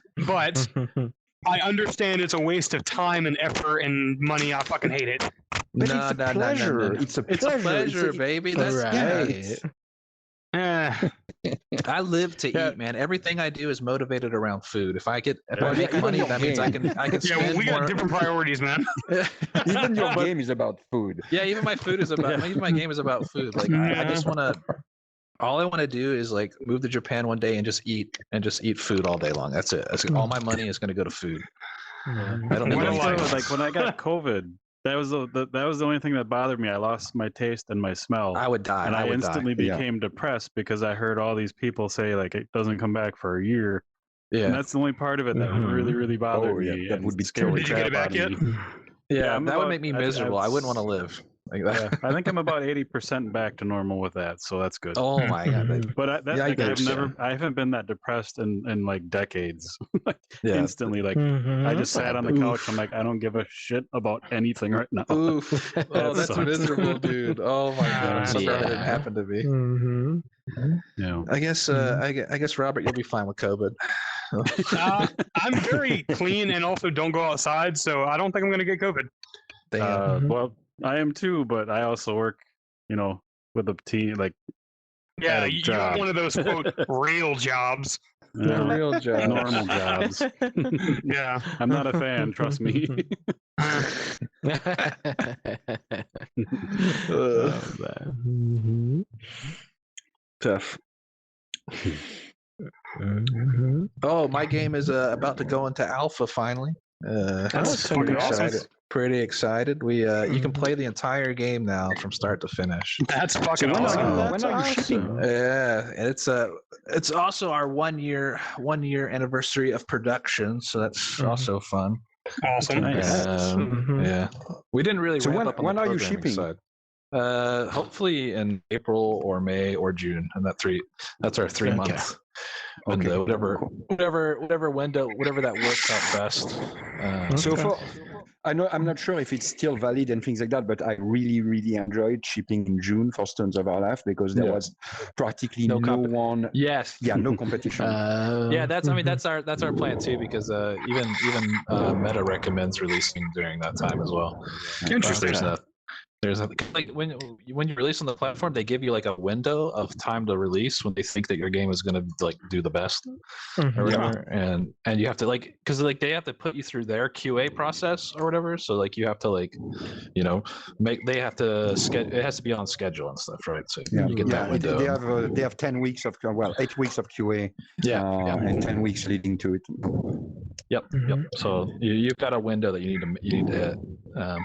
I understand it's a waste of time and effort and money. I fucking hate it. But it's a pleasure. It's a pleasure, baby. That's right. I live to eat, man. Everything I do is motivated around food. If I make money, that means I can spend we got different priorities, man. Even your game is about food. Yeah, even my game is about food. Like I just want to. All I want to do is like move to Japan one day and just eat food all day long. That's it. All my money is going to go to food. I don't need anything. Like when I got COVID, that was the only thing that bothered me. I lost my taste and my smell. I would die, and I instantly became depressed because I heard all these people say like it doesn't come back for a year. Yeah, and that's the only part of it that really, really bothered me. That would be scary. Did you get it back yet? Yeah, that would make me miserable. I wouldn't want to live. Like that. Yeah, I think I'm about 80% back to normal with that, so that's good. Oh my god. But like, Yikes. I haven't been that depressed in like decades. Like Yeah. instantly, like I just sat on the couch. I'm like, I don't give a shit about anything right now. Oof. Oh, that's sucks. miserable, dude. Oh my god. I'm so glad it didn't Yeah. happen to me. Mhm. Yeah. I guess I guess Robert, you'll be fine with COVID. I'm very clean and also don't go outside, so I don't think I'm going to get COVID. Damn. Well, I am too, but I also work, with a team. Like, Yeah, At a you job. have one of those quote real jobs. A real job. normal jobs. Yeah. I'm not a fan, trust me. Mhm. Tough. Mhm. Oh, my game is about to go into alpha finally. That's fucking fucking awesome. excited. Pretty excited. We you can play the entire game now from start to finish. That's So fucking when awesome. are That's you shipping? awesome. Yeah, and it's also our 1 year anniversary of production, so that's also fun. Awesome. Nice. Mhm. Yeah, we didn't really So ramp when- up on when the are you programming shipping? side. Hopefully in April or May or June, and that's our 3 Okay. month window. Okay. Whatever window, whatever that works out best. So Okay. I'm not sure if it's still valid and things like that, but I really, really enjoyed shipping in June for Stones of Our Life because there Yeah. was practically No no comp- one. Yes. Yeah, no competition. Yeah, that's. I mean, mhm. that's our plan too, because even Meta recommends releasing during that time as well. Interesting. There's like when you release on the platform, they give you like a window of time to release when they think that your game is going to like do the best or Mhm. whatever, and you have to like because like they have to put you through their QA process or whatever. So like you have to like they have to it has to be on schedule and stuff, right? So Yeah, you get that window. they have 10 weeks of 8 weeks of QA. Yeah, and 10 weeks leading to it. Yep. Mhm. So you've got a window that you need to hit.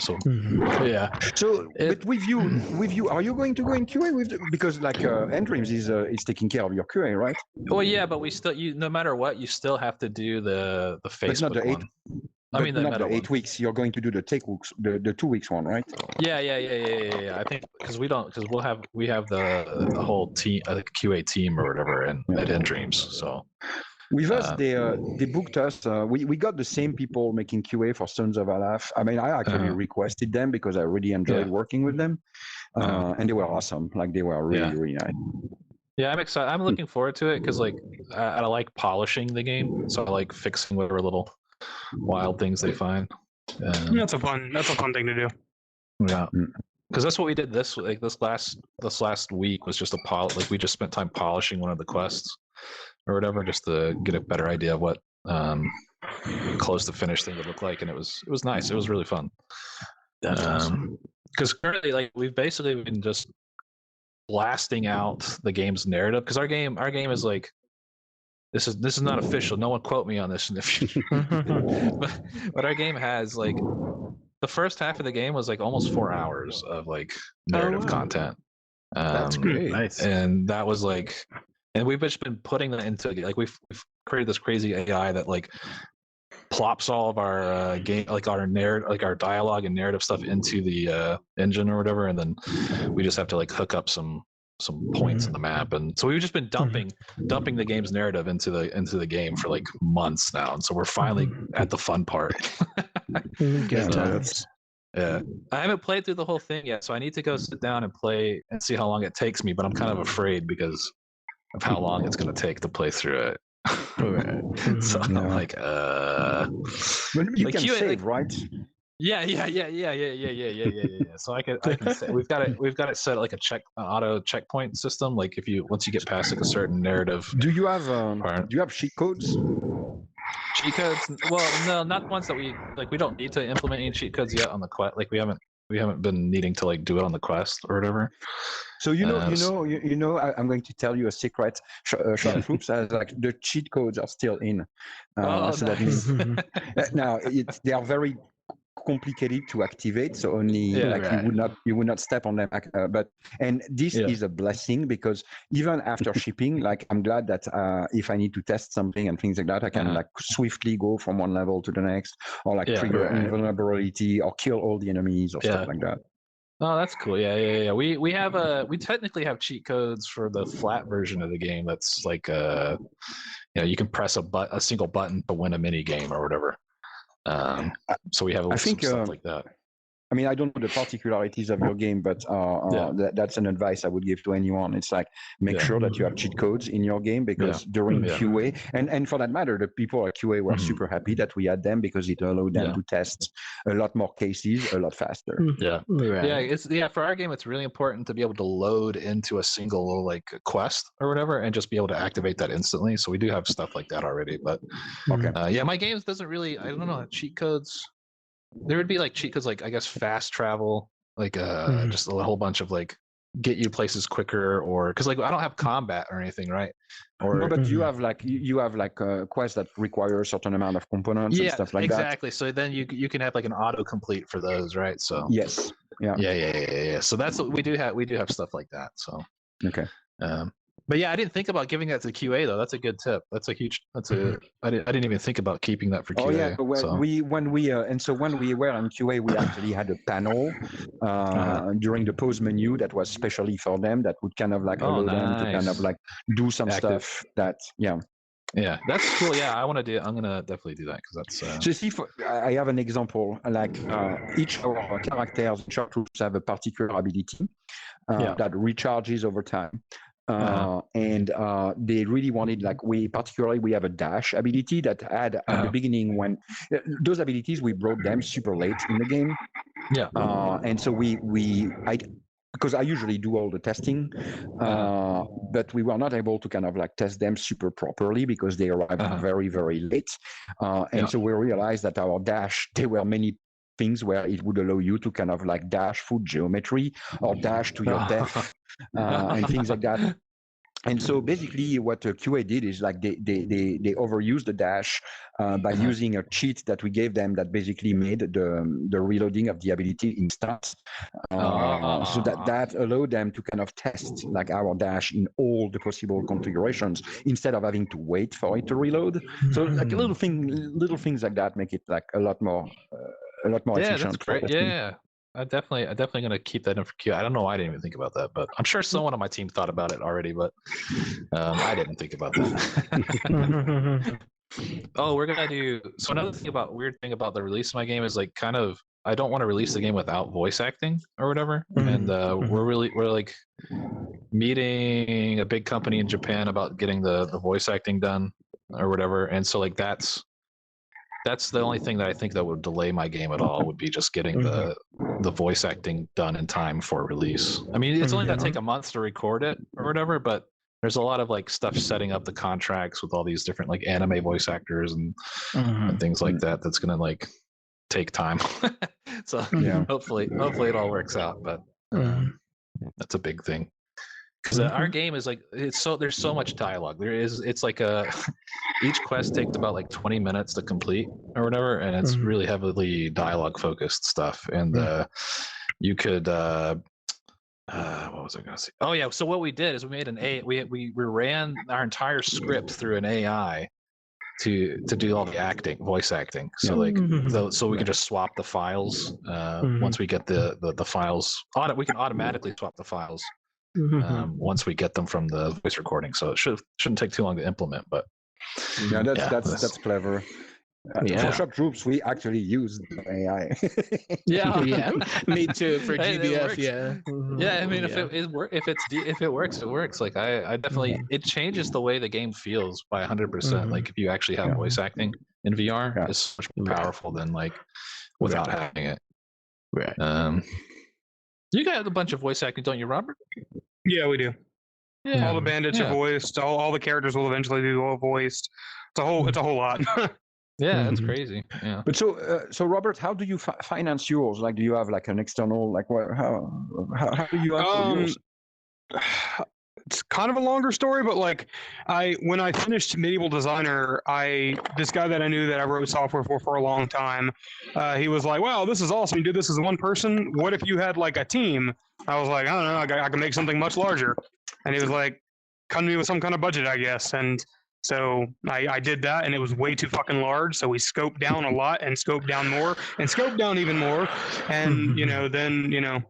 So Mhm. yeah. So, but with you, are you going to go in QA because like Endreams is taking care of your QA, right? Well, yeah, but we still no matter what, you still have to do the Facebook But not the one. I But mean the not Meta the 8 one. weeks. You're going to do the the 2 weeks one, right? Yeah. I think because we have the whole team, the QA team or whatever, and at Endreams. So With us, they booked us. We got the same people making QA for Sons of Alaf. I mean, I actually requested them because I really enjoyed working with them, and they were awesome. Like they were really, really nice. Yeah, I'm excited. I'm looking forward to it because like I like polishing the game, so I like fixing whatever little wild things they find. That's a fun thing to do. Yeah, because that's what we did this last week was just we just spent time polishing one of the quests or whatever just to get a better idea of what close to finish thing would look like, and it was nice. It was really fun. That's awesome. Because currently, like we've basically been just blasting out the game's narrative because our game is like this is not official. No one quote me on this. but our game has like the first half of the game was like almost 4 hours of like narrative content. That's great. Nice. And that was like, and we've just been putting that into like we've created this crazy AI that like plops all of our game like our narrative like our dialogue and narrative stuff into the engine or whatever, and then we just have to like hook up some points in the map, and so we've just been dumping the game's narrative into the game for like months now, and so we're finally at the fun part. Good So, times. yeah, I haven't played through the whole thing yet, so I need to go sit down and play and see how long it takes me, but I'm kind of afraid because of how long it's going to take to play through it. So I'm like, But you like can QA, save, right? yeah. So I can say we've got it set like an auto checkpoint system. Like if once you get past like a certain narrative Do you have part. do you have cheat codes? Cheat codes? Well, no, not ones that we like. We don't need to implement any cheat codes yet on the quest. Like we haven't been needing to like do it on the quest or whatever. So I'm going to tell you a secret. Sean Floops has like the cheat codes are still in. So that means now they are very complicated to activate, so only you would not step on them, but this is a blessing because even after shipping, like I'm glad that if I need to test something and things like that, I can like swiftly go from one level to the next, or like trigger invulnerability or kill all the enemies or stuff like that. Oh, that's cool. Yeah. We technically have cheat codes for the flat version of the game. That's like you can press a single button to win a mini game or whatever. So we have some stuff like that. I mean, I don't know the particularities of your game, but that's an advice I would give to anyone. It's like make sure that you have cheat codes in your game because during QA, and for that matter, the people at QA were super happy that we had them because it allowed them to test a lot more cases a lot faster. Yeah, for our game, it's really important to be able to load into a single like quest or whatever, and just be able to activate that instantly. So we do have stuff like that already. But my games doesn't really. I don't know cheat codes. There would be like cheat codes, like I guess fast travel, like just a whole bunch of like get you places quicker, or because like I don't have combat or anything, right? Or no, but you have like quests that require a certain amount of components and stuff like that. Exactly. So then you can have like an autocomplete for those, right? So yes, yeah. So that's what we do have. We do have stuff like that. So okay. But yeah, I didn't think about giving that to QA though. That's a good tip. I didn't even think about keeping that for QA. Oh yeah, when we were in QA, we actually had a panel during the pause menu that was specially for them that would kind of like allow them to kind of like do some stuff that Yeah, that's cool. Yeah, I'm gonna definitely do that because that's. So see, I have an example. Like each of our characters, each troops have a particular ability that recharges over time. And they really wanted, like we have a dash ability that had at the beginning when those abilities we brought them super late in the game. And so because I usually do all the testing, but we were not able to kind of like test them super properly because they arrived very, very late. And so we realized that our dash, there were many things where it would allow you to kind of like dash through geometry or dash to your death and things like that. And so basically what QA did is like they overused the dash by using a cheat that we gave them that basically made the reloading of the ability instant. So that allowed them to kind of test like our dash in all the possible configurations instead of having to wait for it to reload. So like little things like that make it like a lot more efficient. That's great. Yeah. I definitely gonna keep that in for Q. I don't know why I didn't even think about that, but I'm sure someone on my team thought about it already, but I didn't think about that. We're gonna do so. Another weird thing about the release of my game is like kind of I don't want to release the game without voice acting or whatever, and we're like meeting a big company in Japan about getting the voice acting done or whatever, and so like that's the only thing that I think that would delay my game at all would be just getting the voice acting done in time for release. I mean, it's only going to take a month to record it or whatever, but there's a lot of like stuff setting up the contracts with all these different like anime voice actors and things like that. That's going to like take time. So hopefully it all works out, but that's a big thing. Because our game is like there's so much dialogue. It's like each quest takes about like 20 minutes to complete or whatever, and it's really heavily dialogue focused stuff. And you could what was I gonna say? Oh yeah, so what we did is we made we ran our entire script through an AI to do all the voice acting. So like so we can just swap the files once we get the files we can automatically swap the files. Once we get them from the voice recording, so it shouldn't take too long to implement. But that's clever. For short troops, we actually use AI. Me too for GBF. I mean, if it works, it works. Like I definitely it changes the way the game feels by 100%. Like if you actually have voice acting in VR, it's much more powerful than like without having it. Right. You got a bunch of voice acting, don't you, Robert? Yeah, we do. Yeah. All the bandits are voiced. All the characters will eventually be all voiced. It's a whole lot. Yeah, that's crazy. Yeah. But so Robert, how do you finance yours? Like, do you have like an external like how do you answer yours? It's kind of a longer story, but like when I finished Medieval Designer, this guy that I knew that I wrote software for a long time, he was like, "Wow, this is awesome! You do this as one person. What if you had like a team?" I was like, "I don't know. I can make something much larger." And he was like, "Come to me with some kind of budget, I guess." And so I did that, and it was way too fucking large. So we scoped down a lot, and scoped down more, and scoped down even more, and then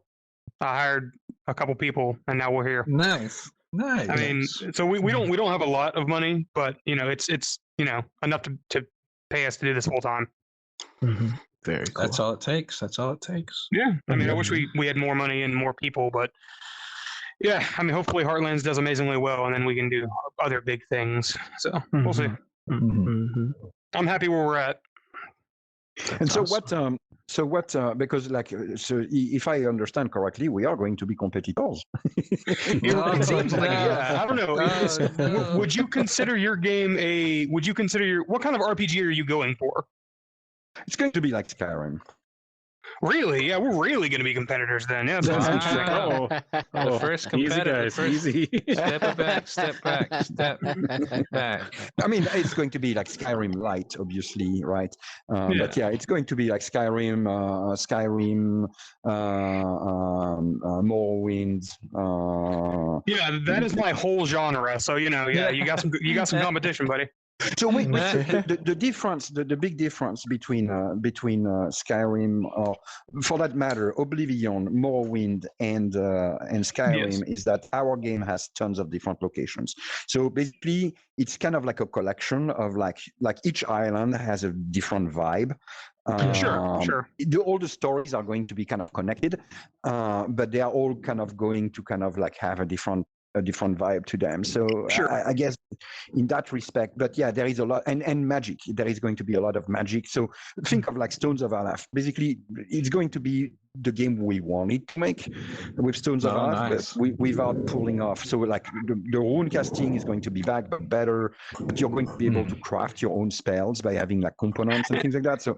I hired a couple people, and now we're here. Nice. I mean, so we don't have a lot of money, but it's enough to pay us to do this full time. Very cool. That's all it takes. That's all it takes. Yeah, I mean, I wish we had more money and more people, but yeah, I mean, hopefully Heartlands does amazingly well, and then we can do other big things. So we'll see. I'm happy where we're at. And so what? Because if I understand correctly, we are going to be competitors. It seems like I don't know. Would you consider your game what kind of RPG are you going for? It's going to be like Skyrim. Really? Yeah, we're really going to be competitors then. Yeah, Wow. interesting. The first competitor. Easy. Step back. I mean, it's going to be like Skyrim Light, obviously, right? But yeah, it's going to be like Skyrim, Morrowind. Yeah, that is my whole genre. So you got some competition, buddy. So wait, the difference, the big difference between Skyrim, or for that matter, Oblivion, Morrowind, and Skyrim is that our game has tons of different locations. So basically, it's kind of like a collection of like each island has a different vibe. Sure. All the stories are going to be kind of connected, but they are all kind of going to kind of like have a different vibe to them. So I guess in that respect, but yeah, there is a lot, and magic. There is going to be a lot of magic. So think of like Stones of Alaf. Basically, it's going to be the game we wanted to make with Stones of Alaf, but without pulling off. So like the rune casting is going to be back, but better. But you're going to be able to craft your own spells by having like components and things like that. So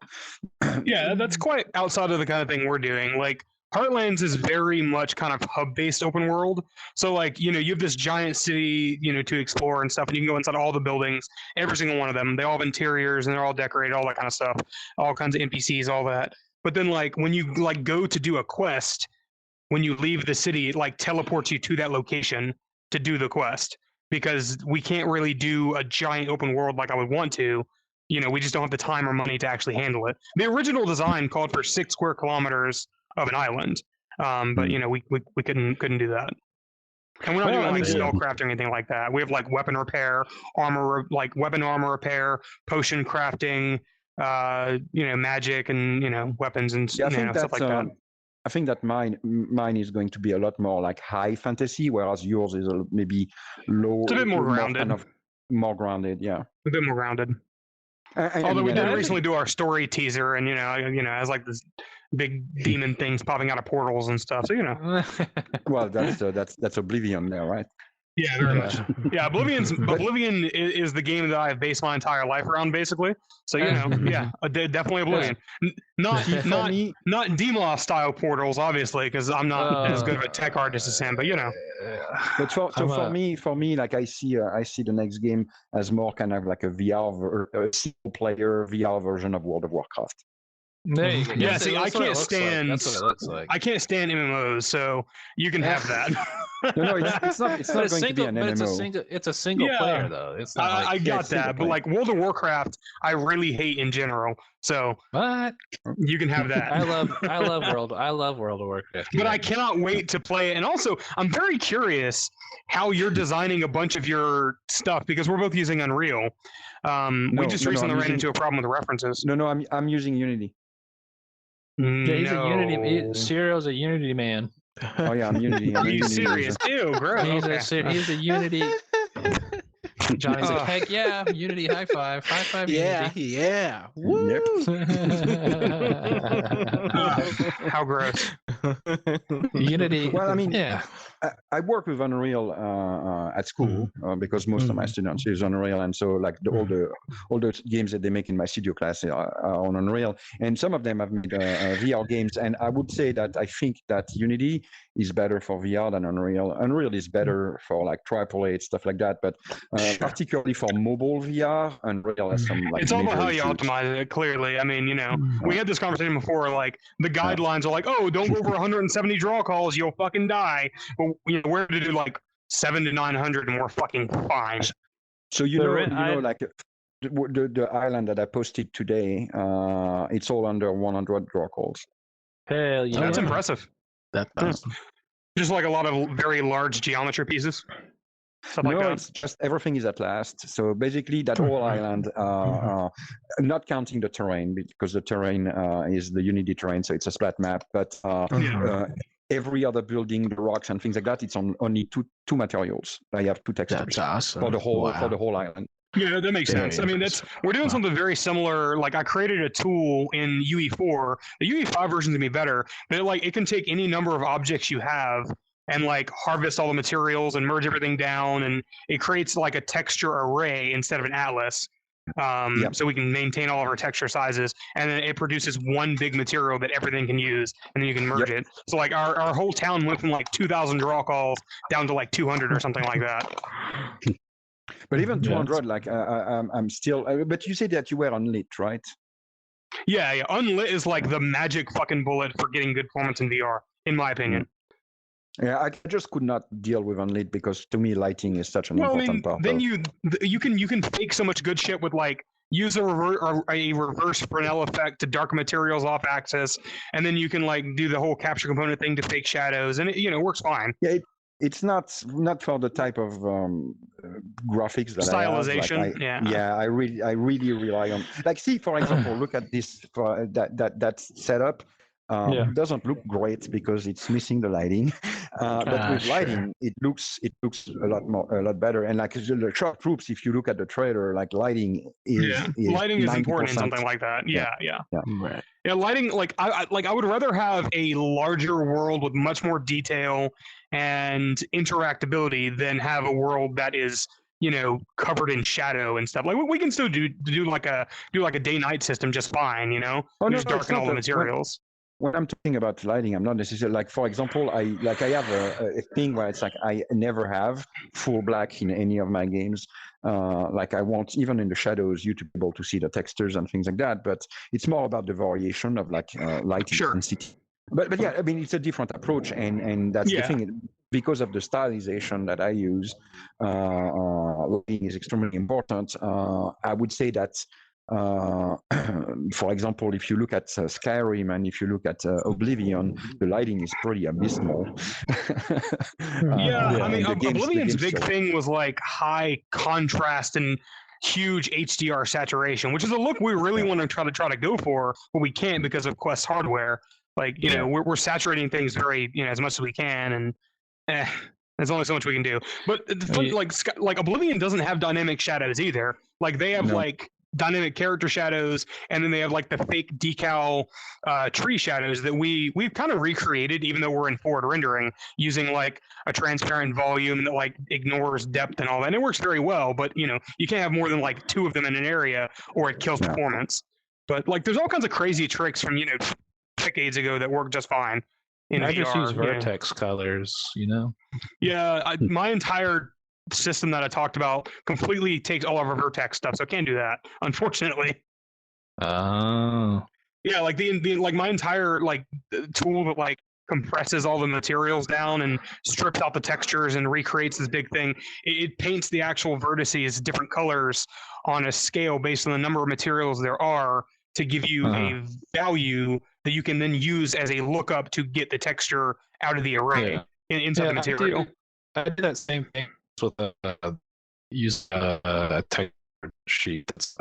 yeah, that's quite outside of the kind of thing we're doing. Like Heartlands is very much kind of hub-based open world. So like, you have this giant city, to explore and stuff, and you can go inside all the buildings, every single one of them. They all have interiors and they're all decorated, all that kind of stuff, all kinds of NPCs, all that. But then like when you like go to do a quest, when you leave the city, it like teleports you to that location to do the quest, because we can't really do a giant open world like I would want to. We just don't have the time or money to actually handle it. The original design called for 6 square kilometers of an island, but we couldn't do that, and we're not doing like spellcraft or anything like that. We have like weapon repair, weapon armor repair, potion crafting, magic, and weapons and stuff like that. I think that mine is going to be a lot more like high fantasy, whereas yours is maybe low. It's a bit more grounded. Kind of more grounded, yeah. A bit more grounded. Although we did recently do our story teaser, and as like this big demon things popping out of portals and stuff. So Well, that's Oblivion there, right? Yeah, very much. Yeah, Oblivion is the game that I've based my entire life around, basically. So definitely Oblivion. Not Demos style portals, obviously, because I'm not as good of a tech artist as him. But But for me, like I see the next game as more kind of like a single player VR version of World of Warcraft. There you go. Yeah, see, I can't stand. That's what it looks like. I can't stand MMOs, so you can have that. No, it's not going to be an MMO. It's a single player though. It's not. I got that, but like World of Warcraft, I really hate in general. So what? You can have that. I love World of Warcraft. But I cannot wait to play it. And also, I'm very curious how you're designing a bunch of your stuff, because we're both using Unreal. We just recently ran into a problem with the references. No, I'm using Unity. Yeah, he's a Unity. Cyril's a Unity man. Oh yeah, I'm Unity. Are you serious? Ew, gross. He's a Unity. Johnny's like, heck yeah, Unity, high five, Unity. Yeah. Woo! How gross. Unity. Well, I mean, I work with Unreal at school because most of my students use Unreal, and so like all the games that they make in my studio class are on Unreal, and some of them have made VR games. And I would say that I think that Unity is better for VR than Unreal. Unreal is better for like AAA stuff like that, but particularly for mobile VR, Unreal has some like. It's all about how you optimize it. Clearly, I mean, we had this conversation before. Like the guidelines are like, oh, don't go over 170 draw calls, you'll fucking die. But we're to do like 700 to 900, and we're fucking fine. So like the island that I posted today, it's all under 100 draw calls. Hell yeah, that's impressive. That's awesome. Just like a lot of very large geometry pieces, stuff like No, that. it's just everything is at last. So basically, that whole island, not counting the terrain, because the terrain is the Unity terrain, so it's a flat map. But every other building, the rocks and things like that, it's on only two materials. I have two textures That's awesome. for the whole island. Yeah, that makes sense. I mean, we're doing something very similar. Like I created a tool in UE4. The UE5 version is gonna be better, but it can take any number of objects you have and like harvest all the materials and merge everything down, and it creates like a texture array instead of an atlas. So we can maintain all of our texture sizes, and then it produces one big material that everything can use, and then you can merge it. So like our whole town went from like 2,000 draw calls down to like 200 or something like that. But even 200, like I'm still. But you said that you were unlit, right? Yeah. Unlit is like the magic fucking bullet for getting good performance in VR, in my opinion. Yeah, I just could not deal with unlit because to me lighting is such an important part. Then you can fake so much good shit with like use a reverse Fresnel effect to darken materials off axis, and then you can like do the whole capture component thing to fake shadows, and it works fine. Yeah, it's not for the type of graphics that stylization. I have. I really rely on. Like, see, for example, look at this for that setup. It doesn't look great because it's missing the lighting, but with lighting, it looks a lot better. And like the short proofs, if you look at the trailer, like lighting is lighting is 90%. important in something like that. Yeah. Right. Yeah, lighting. Like I would rather have a larger world with much more detail and interactability than have a world that is covered in shadow and stuff. Like we can still do like a day-night system just fine. Just darken all the materials. When I'm talking about lighting, I'm not necessarily like, for example, I have a thing where it's like I never have full black in any of my games. Like I want, even in the shadows, you to be able to see the textures and things like that. But it's more about the variation of like light intensity. But yeah, I mean, it's a different approach, and that's the thing. Because of the stylization that I use, lighting is extremely important. I would say that. For example, if you look at Skyrim and if you look at Oblivion, the lighting is pretty abysmal. I mean, Oblivion's big thing was like high contrast and huge HDR saturation, which is a look we really want to try to go for, but we can't because of Quest hardware. Like, we're saturating things very, as much as we can, and there's only so much we can do. But the fun, like Oblivion doesn't have dynamic shadows either. Like they have like dynamic character shadows, and then they have like the fake decal tree shadows that we've kind of recreated, even though we're in forward rendering, using like a transparent volume that like ignores depth and all that. And it works very well, but you can't have more than like 2 of them in an area or it kills performance. But like there's all kinds of crazy tricks from decades ago that work just fine in VR. I just use vertex colors, Yeah, my entire system that I talked about completely takes all of our vertex stuff, so I can't do that, unfortunately. Oh. Yeah, like the like my entire like tool that like compresses all the materials down and strips out the textures and recreates this big thing. It paints the actual vertices different colors on a scale based on the number of materials there are to give you a value that you can then use as a lookup to get the texture out of the array inside the material. I did that same thing with use a texture sheet that's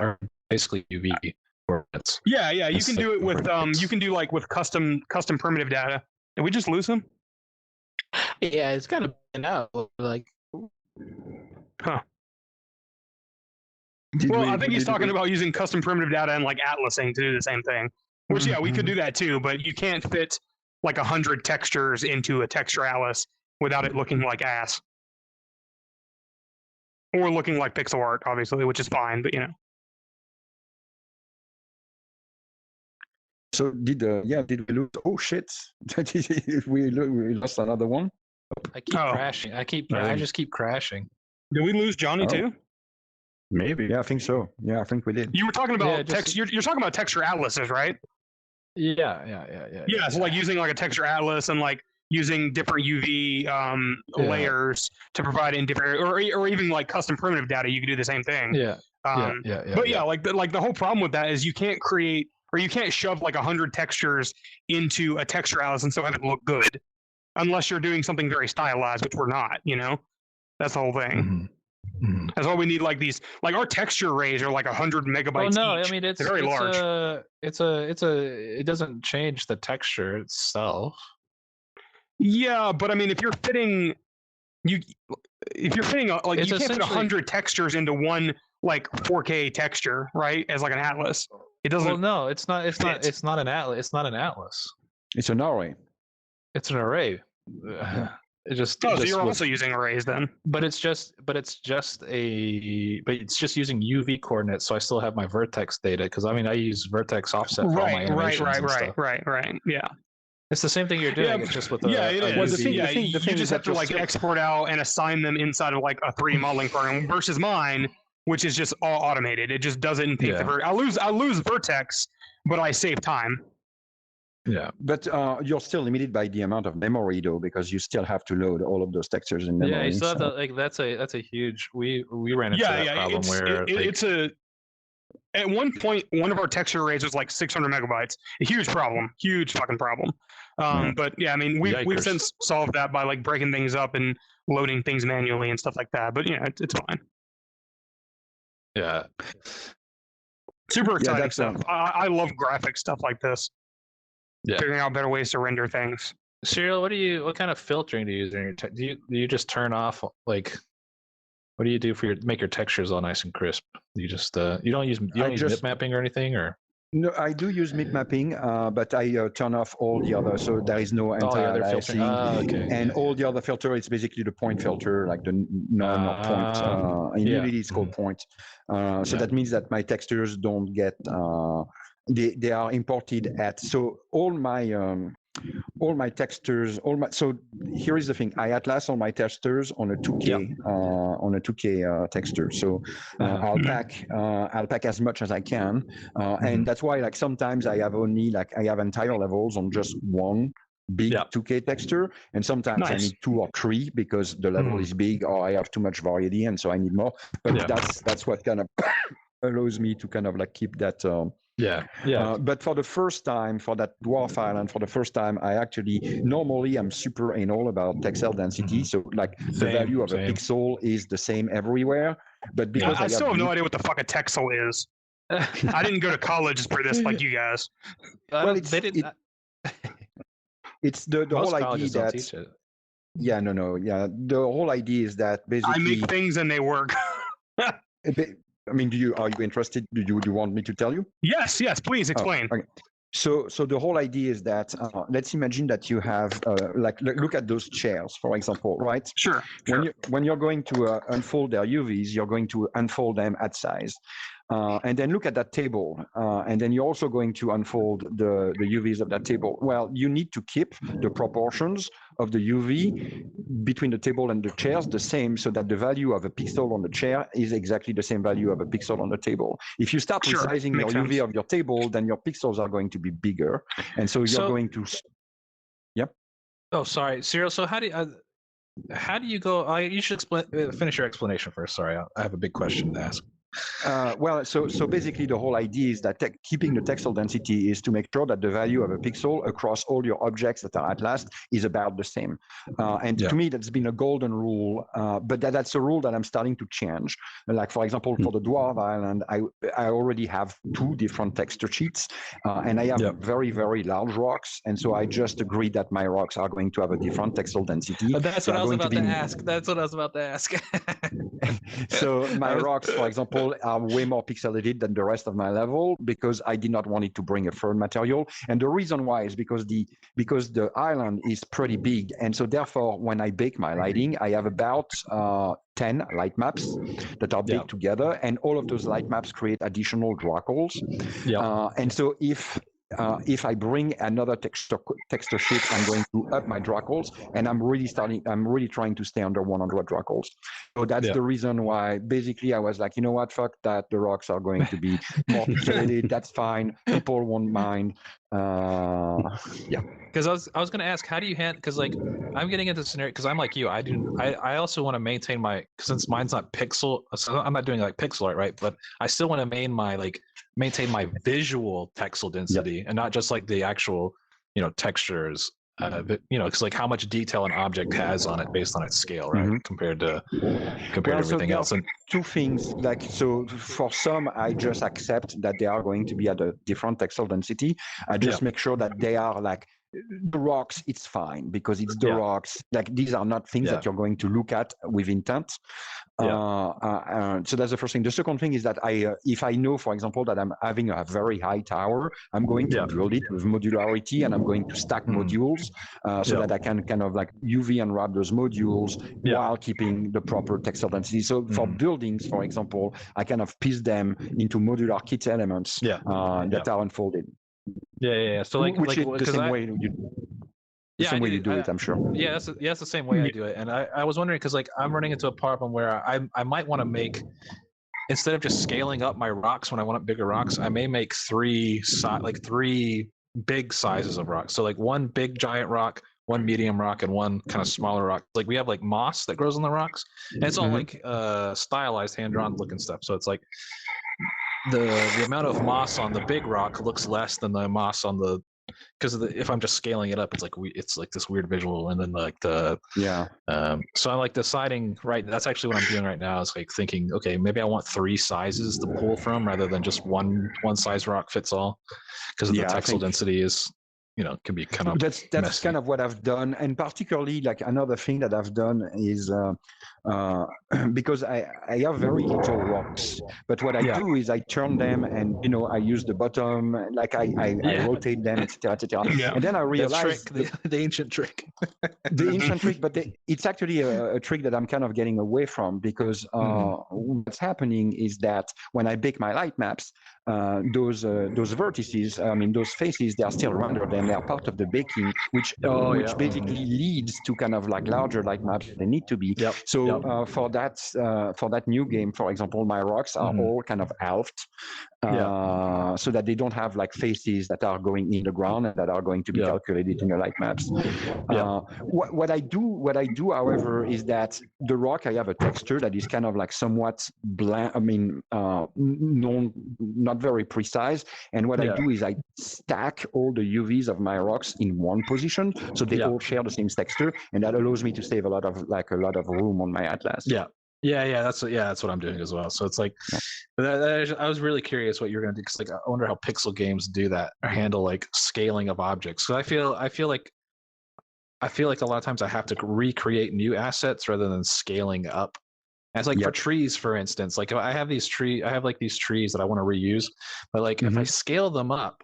basically UV formats. Yeah, you can do it with you can do like with custom primitive data. Did we just lose him? Yeah, it's kind of been out. Like, I think he's talking about using custom primitive data and like atlasing to do the same thing. Which we could do that too, but you can't fit like 100 textures into a texture atlas without it looking like ass. Or looking like pixel art, obviously, which is fine, but So did we lose? Oh shit! we lost another one. I keep crashing. I just keep crashing. Did we lose Johnny too? Maybe. Yeah, I think so. Yeah, I think we did. You were talking about text. You're talking about texture atlases, right? Yeah. So like using like a texture atlas and like using different UV layers to provide in different, or even like custom primitive data, you can do the same thing. But like the whole problem with that is you can't create, or you can't shove like 100 textures into a texture atlas and still have it look good. unless you're doing something very stylized, which we're not. That's the whole thing. That's why we need like these, like our texture arrays are like 100 megabytes. Well, no, each. I mean They're very large. It doesn't change the texture itself. Yeah, but I mean, if you're fitting like It's you can't fit essentially- 100 textures into one like 4K texture, right? As like an atlas, it doesn't. Well, no, it's not. It's not. fit. It's not an atlas. It's not an atlas. It's an array. It's an array. It just. Oh, it so just you're was- also using arrays then? But it's just using UV coordinates. So I still have my vertex data because I use vertex offset for all my animations and stuff. Right. Yeah. It's the same thing you're doing. Yeah, It's just with yeah, a, it a is. Well, the UV. thing- Yeah, the thing you is just have that to you're like still- export out and assign them inside of like a 3D modeling program versus mine, which is just all automated. It just doesn't take the Yeah. vertex. I lose vertex, but I save time. Yeah. But you're still limited by the amount of memory, though, because you still have to load all of those textures in memory. Yeah, you still have so- to, like that's a huge. We ran into that problem It's, where like, it's a. At one point, one of our texture arrays was like 600 megabytes. A huge problem, huge fucking problem. But yeah, I mean, we've Yikers. since solved that by like breaking things up and loading things manually and stuff like that. But it's fine. yeah. Super exciting that's, stuff. I love graphic stuff like this. Yeah. Figuring out better ways to render things. Serial, what kind of filtering do you use in your do you just turn off like what do you do for make your textures all nice and crisp? You just you don't use just- mip mapping or anything or No, I do use mid mapping, but I turn off all the other, so there is no all the other filtering? anti-aliasing. Okay. And all the other filter, it's basically the point filter, like the normal point. In yeah. Unity, it's called point. So that means that my textures don't get, they are imported at, so all my textures, so here is the thing. I atlas all my textures on a 2K texture. So I'll pack as much as I can, and that's why like sometimes I have entire levels on just one big 2K texture, and sometimes I Nice. need 2 or 3 because the level is big or I have too much variety, and so I need more. But that's what kind of allows me to kind of like keep that. But for the first time, for that dwarf island, I actually normally I'm super anal about texel density. So like the value of a pixel is the same everywhere. But because I still have no idea what the fuck a texel is. I didn't go to college for this like you guys. Well, they didn't. it's the Most whole idea colleges don't that teach it. the whole idea is that basically I make things and they work. I mean, are you interested? Do you want me to tell you? Yes, please explain. Okay. So the whole idea is that let's imagine that you have look at those chairs, for example, right? Sure. When you're going to unfold their UVs, you're going to unfold them at size. And then look at that table, and then you're also going to unfold the UVs of that table. Well, you need to keep the proportions of the UV between the table and the chairs the same, so that the value of a pixel on the chair is exactly the same value of a pixel on the table. If you start resizing your UV of your table, then your pixels are going to be bigger, and so you're going to. Yep. Oh, sorry, Cyril. So how do you go? You should finish your explanation first. Sorry, I have a big question to ask. Well, so basically the whole idea is that keeping the texel density is to make sure that the value of a pixel across all your objects that are at last is about the same. And to me, that's been a golden rule, but that's a rule that I'm starting to change. Like, for example, for the Dwarf Island, I already have 2 different texture sheets, and I have very, very large rocks. And so I just agreed that my rocks are going to have a different texel density. That's what I was about to ask. That's what I was about to ask. So my rocks, for example, are way more pixelated than the rest of my level because I did not want it to bring a fern material. And the reason why is because the island is pretty big. And so therefore, when I bake my lighting, I have about 10 light maps that are baked together. And all of those light maps create additional drawcalls. And so if I bring another texture sheet, I'm going to up my drawcalls, and I'm really trying to stay under 100 drawcalls. So that's the reason why basically I was like, you know what, fuck that, the rocks are going to be more pixelated, that's fine, people won't mind. Because I was going to ask, how do you handle, because like I'm getting into scenario, because I'm like you, I also want to maintain my, since mine's not pixel, so I'm not doing like pixel art, right? But I still want to maintain my visual texel density and not just like the actual textures because like how much detail an object has on it based on its scale, right? Compared to everything else. And two things, like, so for some, I just accept that they are going to be at a different textile density. I just make sure that they are like the rocks, it's fine because it's the rocks. Like these are not things that you're going to look at with intent. So that's the first thing. The second thing is that if I know, for example, that I'm having a very high tower, I'm going to build it with modularity, and I'm going to stack modules so that I can kind of like UV unwrap those modules while keeping the proper textile density. So for buildings, for example, I kind of piece them into modular kit elements that are unfolded. So like, which like, is the same way you do it, I'm sure. Yeah, that's the same way I do it. And I was wondering, because like I'm running into a problem where I might want to make, instead of just scaling up my rocks when I want bigger rocks, I may make three big sizes of rocks. So like one big giant rock, one medium rock, and one kind of smaller rock. Like we have like moss that grows on the rocks, and it's all like stylized, hand-drawn looking stuff. So it's like the amount of moss on the big rock looks less than the moss on the, because if I'm just scaling it up, it's like this weird visual. And then like so I'm like deciding, right, that's actually what I'm doing right now, is like thinking, okay, maybe I want three sizes to pull from rather than just one size rock fits all, because the textile density is, can be kind of that's messy. Kind of what I've done. And particularly like another thing that I've done is because I have very little rocks, but what I do is I turn them, and I use the bottom, like I rotate them, etc. And then I realized the ancient trick. The ancient trick, but it's actually a trick that I'm kind of getting away from, because what's happening is that when I bake my light maps, those vertices, those faces, they are still rendered and they are part of the baking, which basically leads to kind of like larger light maps than they need to be. So for that new game, for example, my rocks are all kind of alphed, so that they don't have like faces that are going in the ground and that are going to be calculated in the light maps. What I do, however, is that the rock, I have a texture that is kind of like somewhat bland. Not very precise. And what I do is I stack all the UVs of my rocks in one position, so they all share the same texture, and that allows me to save a lot of room on my atlas. That's what I'm doing as well. So it's like, I was really curious what you're going to do, because like I wonder how pixel games do that, or handle like scaling of objects. So I feel like a lot of times I have to recreate new assets rather than scaling up. And it's like for trees, for instance, like I have these trees that I want to reuse, but like if I scale them up,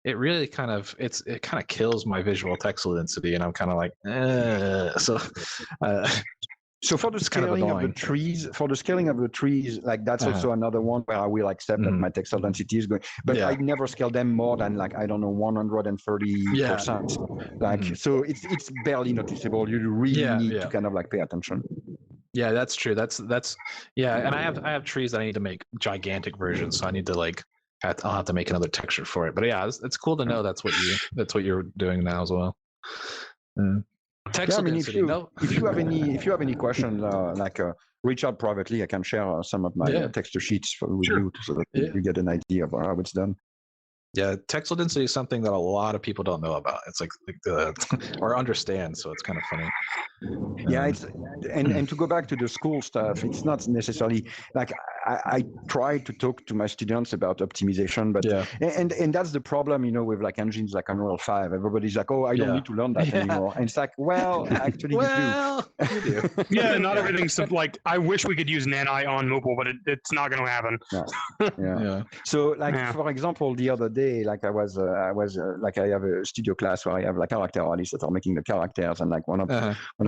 it really kind of kills my visual textile density, and I'm kind of like, So for the scaling of the trees, like that's also another one where I will accept that my textile density is going, but I never scale them more than like, I don't know, 130%. Like, so it's barely noticeable. You really need to kind of like pay attention. Yeah, that's true. That's and I have trees that I need to make gigantic versions, so I need to like, I'll have to make another texture for it. But yeah, it's cool to know that's what you're doing now as well. Textile density. If you have any questions, reach out privately. I can share some of my texture sheets with you, so that you get an idea of how it's done. Yeah, textile density is something that a lot of people don't know about. It's like or understand, so it's kind of funny. Yeah, it's and to go back to the school stuff, it's not necessarily like I try to talk to my students about optimization, but and that's the problem, with like engines like Unreal 5. Everybody's like, oh, I don't need to learn that anymore, and it's like, well, actually, you do. Yeah, not everything's like, I wish we could use Nanite on mobile, but it's not going to happen. No. So like for example, the other day, like I was like, I have a studio class where I have like character artists that are making the characters, and like one of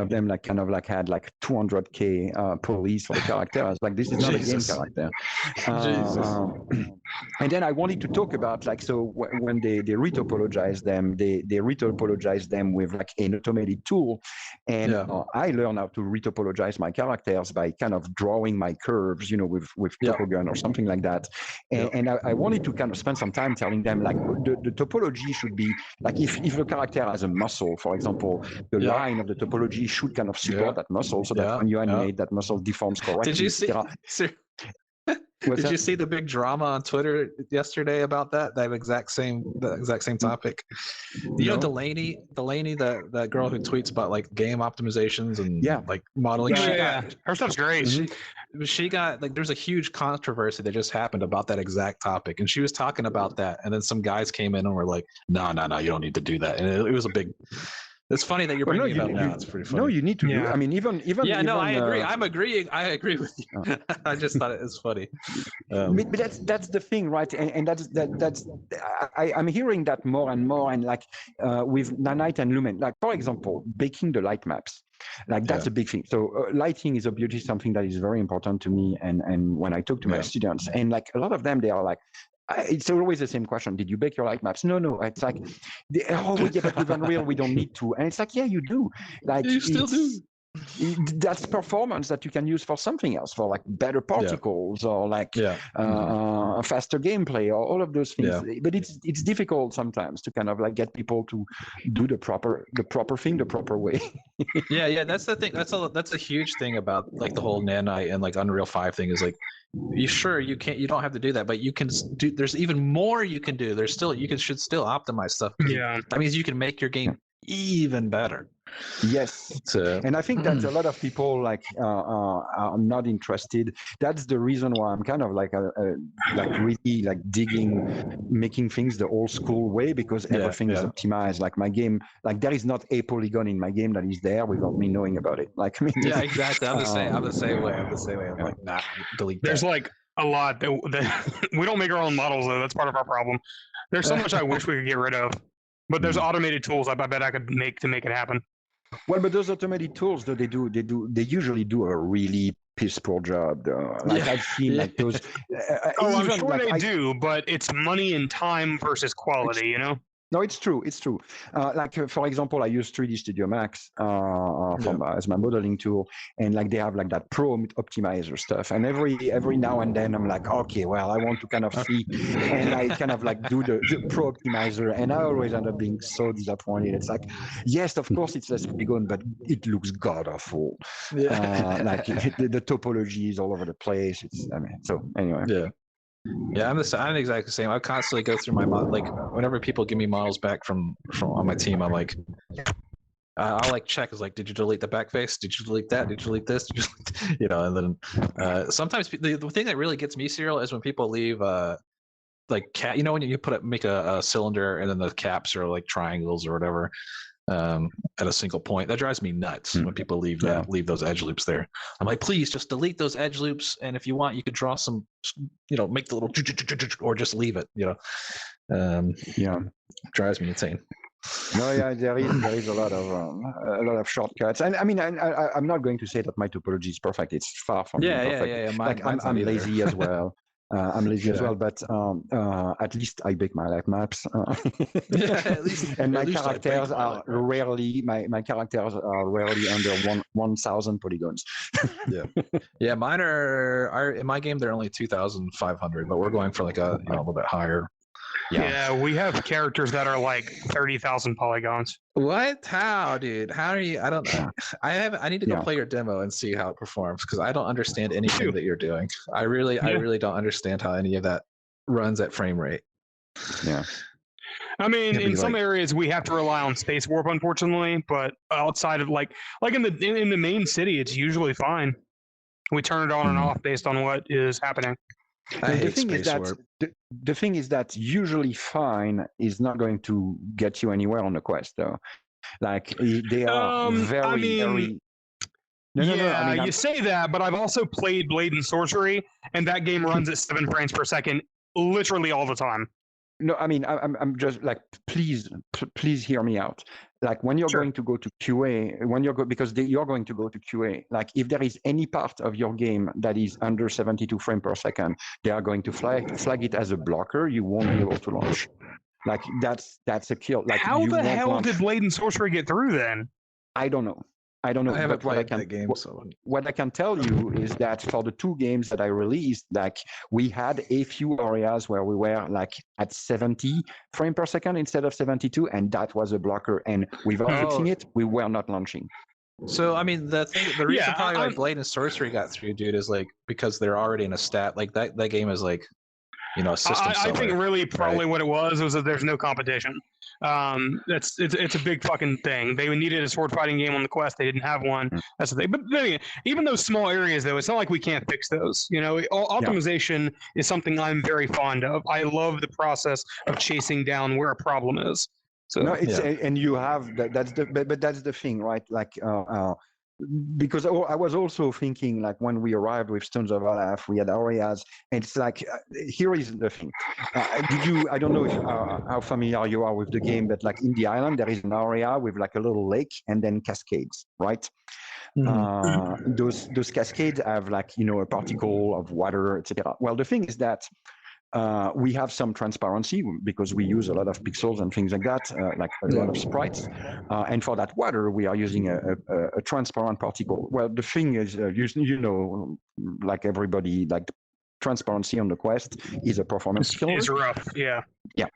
them like kind of like had like 200K police for the character. I was like, this is not a game character. And then I wanted to talk about like, so when they retopologize them, they retopologize them with like an automated tool, and I learned how to retopologize my characters by kind of drawing my curves, with Topogun or something like that. And I wanted to kind of spend some time telling them like the topology should be like, if the character has a muscle, for example, the line of the topology should kind of support that muscle, so that when you animate, that muscle deforms correctly. Did you see? Did you see the big drama on Twitter yesterday about that exact same topic? You know Delaney, that girl who tweets about like game optimizations and like modeling. Her stuff's great. She got like there's a huge controversy that just happened about that exact topic, and she was talking about that, and then some guys came in and were like, "No, you don't need to do that," and it was a big. It's funny that you're bringing it up now. It's pretty funny. No, you need to do. I mean, even. Yeah, no, I agree. I'm agreeing. I agree with you. I just thought it was funny. But that's the thing, right? And I'm hearing that more and more, and like with Nanite and Lumen, like for example, baking the light maps. Like that's a big thing. So lighting is obviously something that is very important to me. And when I talk to my students, and like a lot of them, they are like, it's always the same question. Did you bake your light maps? No. It's like, but with Unreal, we don't need to. And it's like, yeah, you do. Like you still do. That's performance that you can use for something else, for like better particles or like faster gameplay or all of those things. But it's difficult sometimes to kind of like get people to do the proper thing the proper way. That's the thing. That's a huge thing about like the whole Nanite and like Unreal 5 thing is like you don't have to do that, but you can do. There's even more you can do. Should still optimize stuff. Yeah, that means you can make your game even better. Yes, and I think that a lot of people like are not interested. That's the reason why I'm kind of like really like digging making things the old school way, because everything is optimized. Like my game, like there is not a polygon in my game that is there without me knowing about it. Like I mean, exactly. I'm the same way. I'm like, nah, delete that. There's like a lot that we don't make our own models though. That's part of our problem. There's so much I wish we could get rid of, but there's automated tools I bet I could make to make it happen. Well, but those automated tools, though, they usually do a really piss poor job. Like I've seen like those. I'm sure they do, but it's money and time versus quality, you know. No, it's true. It's true. Like for example, I use 3D Studio Max as my modeling tool, and like they have like that Pro optimizer stuff. And every now and then, I'm like, okay, well, I want to kind of see, and I kind of like do the Pro optimizer, and I always end up being so disappointed. It's like, yes, of course, it's less polygon, but it looks god awful. Like the topology is all over the place. So anyway. Yeah, I'm exactly the same. I constantly go through my like whenever people give me models back from on my team, I'm like, I'll like check is like, did you delete the back face? Did you delete that? Did you delete this? Did you delete, you know? And then sometimes the thing that really gets me, Cyril, is when people leave like cat. You know, when you make a cylinder and then the caps are like triangles or whatever. At a single point, that drives me nuts when people leave those edge loops there. I'm like, please just delete those edge loops, and if you want, you could draw some, make the little or just leave it. Drives me insane. No, there is a lot of shortcuts, and I mean, I'm not going to say that my topology is perfect. It's far from being perfect. Like I'm lazy as well. I'm lazy as well, but at least I bake my light maps. At least, and my characters are rarely under 1,000 polygons. Mine are in my game. They're only 2,500, but we're going for like a little bit higher. Yeah, we have characters that are like 30,000 polygons. What? How, dude? How are you? I don't know. I need to go play your demo and see how it performs, because I don't understand anything that you're doing. I really don't understand how any of that runs at frame rate. Yeah. I mean, in some areas we have to rely on space warp, unfortunately, but outside of like in the main city, it's usually fine. We turn it on and off based on what is happening. The thing is that usually fine is not going to get you anywhere on the quest, though. Like they are very. You say that, but I've also played Blade and Sorcery, and that game runs at 7 frames per second, literally all the time. No, I mean, I'm just like, please hear me out. Like when you're going to go to QA, because you're going to go to QA, like if there is any part of your game that is under 72 frames per second, they are going to flag it as a blocker. You won't be able to launch. Like that's a kill. Like how the hell did Blade and Sorcery get through then? I don't know. I haven't played that game. What I can tell you is that for the 2 games that I released, like we had a few areas where we were like at 70 frames per second instead of 72, and that was a blocker. And without fixing it, we were not launching. So I mean, the reason Yeah, probably why I'm- Blade and Sorcery got through, dude, is like because they're already in a stat like that. That game is like, a system I seller. think really probably what it was that there's no competition. It's a big fucking thing. They needed a sword fighting game on the Quest. They didn't have one. That's the thing. But then again, even those small areas, though, it's not like we can't fix those. Optimization is something I'm very fond of. I love the process of chasing down where a problem is. So No, it's and you have that. But that's the thing, right? Like, because I was also thinking, like, when we arrived with Stones of Olaf, we had areas, and it's like, here is the thing. I don't know if how familiar you are with the game, but like in the island, there is an area with like a little lake and then cascades, right? Those cascades have like a particle of water, etc. Well, the thing is that we have some transparency because we use a lot of pixels and things like that, like a lot of sprites. And for that water, we are using a transparent particle. Well, the thing is, like everybody, like transparency on the Quest is a performance killer. It's rough, yeah. Yeah.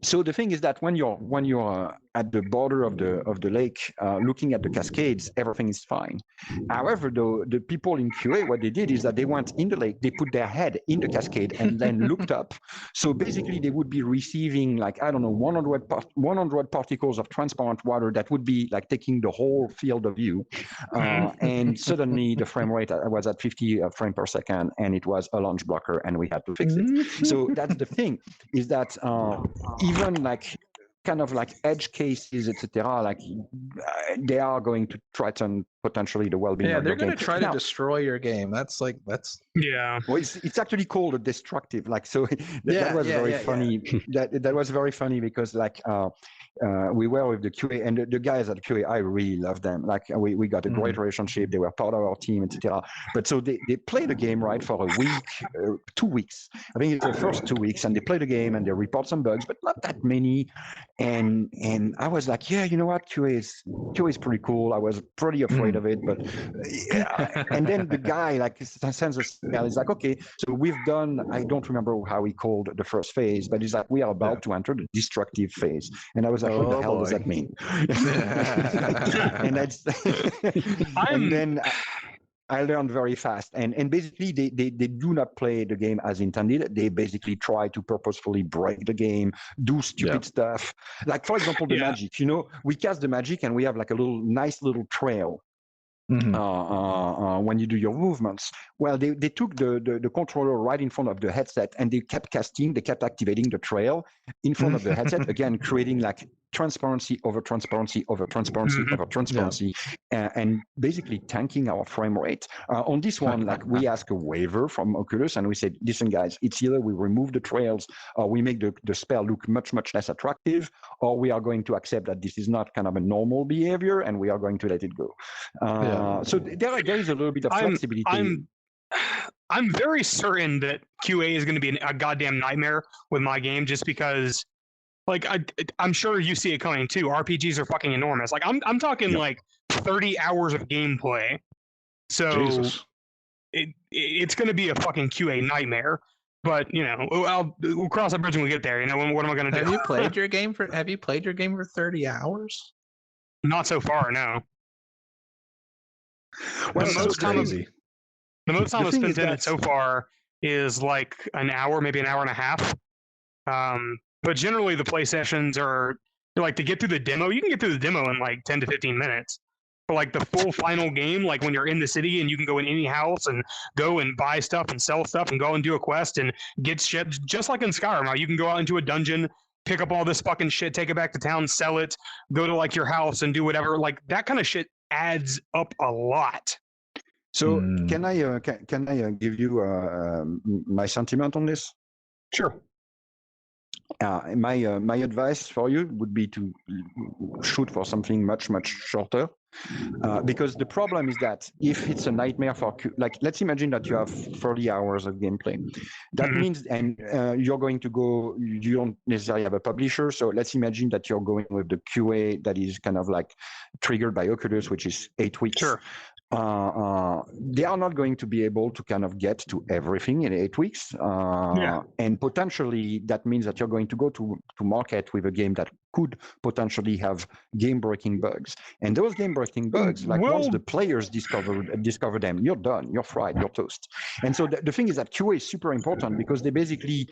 So the thing is that when you're at the border of the lake, looking at the cascades, everything is fine. However, though, the people in QA, what they did is that they went in the lake, they put their head in the cascade, and then looked up. So basically, they would be receiving like 100 particles of transparent water that would be like taking the whole field of view, and suddenly the frame rate was at 50 frames per second, and it was a launch blocker, and we had to fix it. So that's the thing, is that even like kind of like edge cases, etc., like they are going to threaten potentially the well-being. Yeah, of they're your going to game. try to destroy your game. That's yeah. Well, it's actually called a destructive. Like so, that was very funny. That was very funny because like we were with the QA and the guys at QA. I really love them. Like we got a great relationship. They were part of our team, etc. But so they played the game right for a week, 2 weeks. I think it's the first 2 weeks, and they play the game and they report some bugs, but not that many. And I was like, yeah, you know what, QA is pretty cool. I was pretty afraid of it, but yeah. And then the guy like sends us email. He's like, okay, so we've done. I don't remember how he called the first phase, but he's like, we are about to enter the destructive phase. And I was like, what the hell does that mean? And that's and then I learned very fast. And basically, they do not play the game as intended. They basically try to purposefully break the game, do stupid stuff. Like, for example, the magic. We cast the magic and we have like a nice little trail. When you do your movements. Well, they took the controller right in front of the headset and they kept casting, they kept activating the trail in front of the headset, again, creating like transparency over transparency over transparency over transparency, and basically tanking our frame rate. On this one, like we asked a waiver from Oculus and we said, listen, guys, it's either we remove the trails or we make the spell look much, much less attractive, or we are going to accept that this is not kind of a normal behavior and we are going to let it go. So there is a little bit of flexibility. I'm very certain that QA is going to be a goddamn nightmare with my game, just because, like, I'm sure you see it coming too. RPGs are fucking enormous. Like, I'm talking like 30 hours of gameplay. So it's going to be a fucking QA nightmare. But we'll cross that bridge when we get there. What am I going to do? Have you played your game for 30 hours? Not so far, no. Well, the most time I've spent in it so far is like an hour, maybe an hour and a half. But generally, the play sessions are like, to get through the demo. You can get through the demo in like 10 to 15 minutes. But like the full final game, like when you're in the city and you can go in any house and go and buy stuff and sell stuff and go and do a quest and get shit, just like in Skyrim. Now you can go out into a dungeon, pick up all this fucking shit, take it back to town, sell it, go to like your house and do whatever. Like that kind of shit adds up a lot. So can I give you my sentiment on this? Sure. My advice for you would be to shoot for something much, much shorter, because the problem is that if it's a nightmare for, like, let's imagine that you have 30 hours of gameplay. That means, and you're going to go, you don't necessarily have a publisher. So let's imagine that you're going with the QA that is kind of like triggered by Oculus, which is 8 weeks. Sure. they are not going to be able to kind of get to everything in 8 weeks. And potentially that means that you're going to go to market with a game that could potentially have game-breaking bugs. And those game-breaking bugs, like once the players discover them, you're done, you're fried, you're toast. And so the thing is that QA is super important because they basically,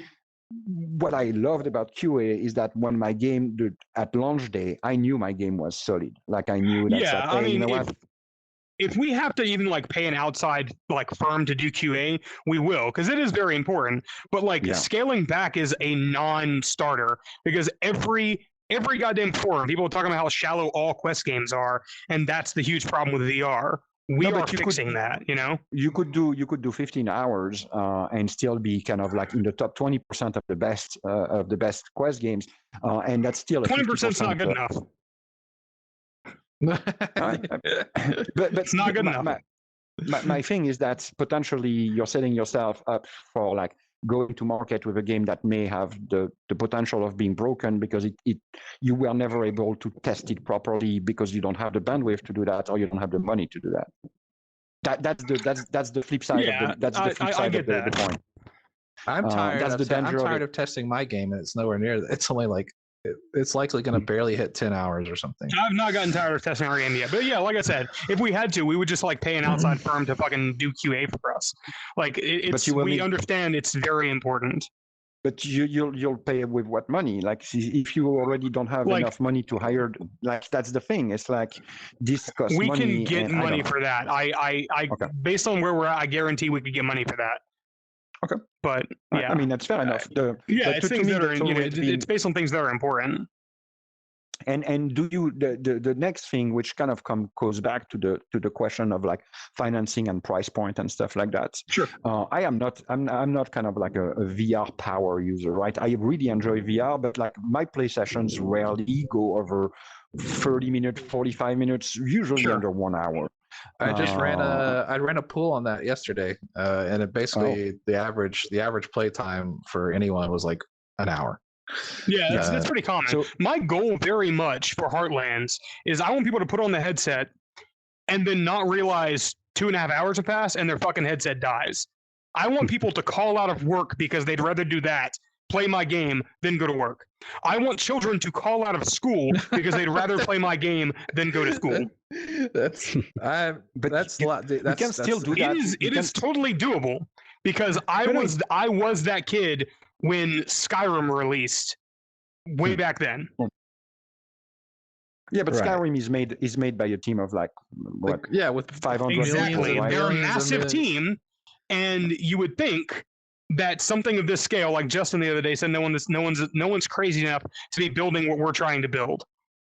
what I loved about QA is that when my game, at launch day, I knew my game was solid. Like I knew that, Yeah, hey, I mean, you know what? If we have to even like pay an outside like firm to do QA, we will, because it is very important. But like scaling back is a non-starter because every goddamn forum, people are talking about how shallow all Quest games are, and that's the huge problem with VR. We are fixing that, you know. You could do 15 hours and still be kind of like in the top 20% of the best Quest games, and that's still a 20% is not good enough. but it's not good enough. My thing is that potentially you're setting yourself up for like going to market with a game that may have the potential of being broken because you were never able to test it properly because you don't have the bandwidth to do that or you don't have the money to do that. That's the flip side of the point. I'm tired of testing my game and it's nowhere near that. It's only like it's likely going to barely hit 10 hours or something. I've not gotten tired of testing our game yet, but yeah, like I said, if we had to, we would just like pay an outside firm to fucking do QA for us. Like we understand it's very important. But you'll pay with what money? Like if you already don't have enough money to hire, like that's the thing. It's like this costs money. We can get money for that. I based on where we're at, I guarantee we could get money for that. Okay. But yeah, I mean that's fair enough. It's things that are it's based on things that are important. And do you the next thing, which kind of goes back to the question of like financing and price point and stuff like that. Sure. I'm not kind of like a VR power user, right? I really enjoy VR, but like my play sessions rarely go over 30 minutes, 45 minutes, usually under 1 hour. I just ran a pool on that yesterday, and it basically the average play time for anyone was like an hour. Yeah, that's pretty common. So, my goal very much for Heartlands is I want people to put on the headset and then not realize 2.5 hours have passed and their fucking headset dies. I want people to call out of work because they'd rather do that, play my game, than go to work. I want children to call out of school because they'd rather play my game than go to school. But that's a lot. You can still do that. It is totally doable because I was that kid when Skyrim released way back then. Yeah, but Skyrim is made by a team of like what? Yeah, with 500 exactly. Millions, they're a massive team, and you would think that something of this scale, like Justin the other day said, no one's crazy enough to be building what we're trying to build,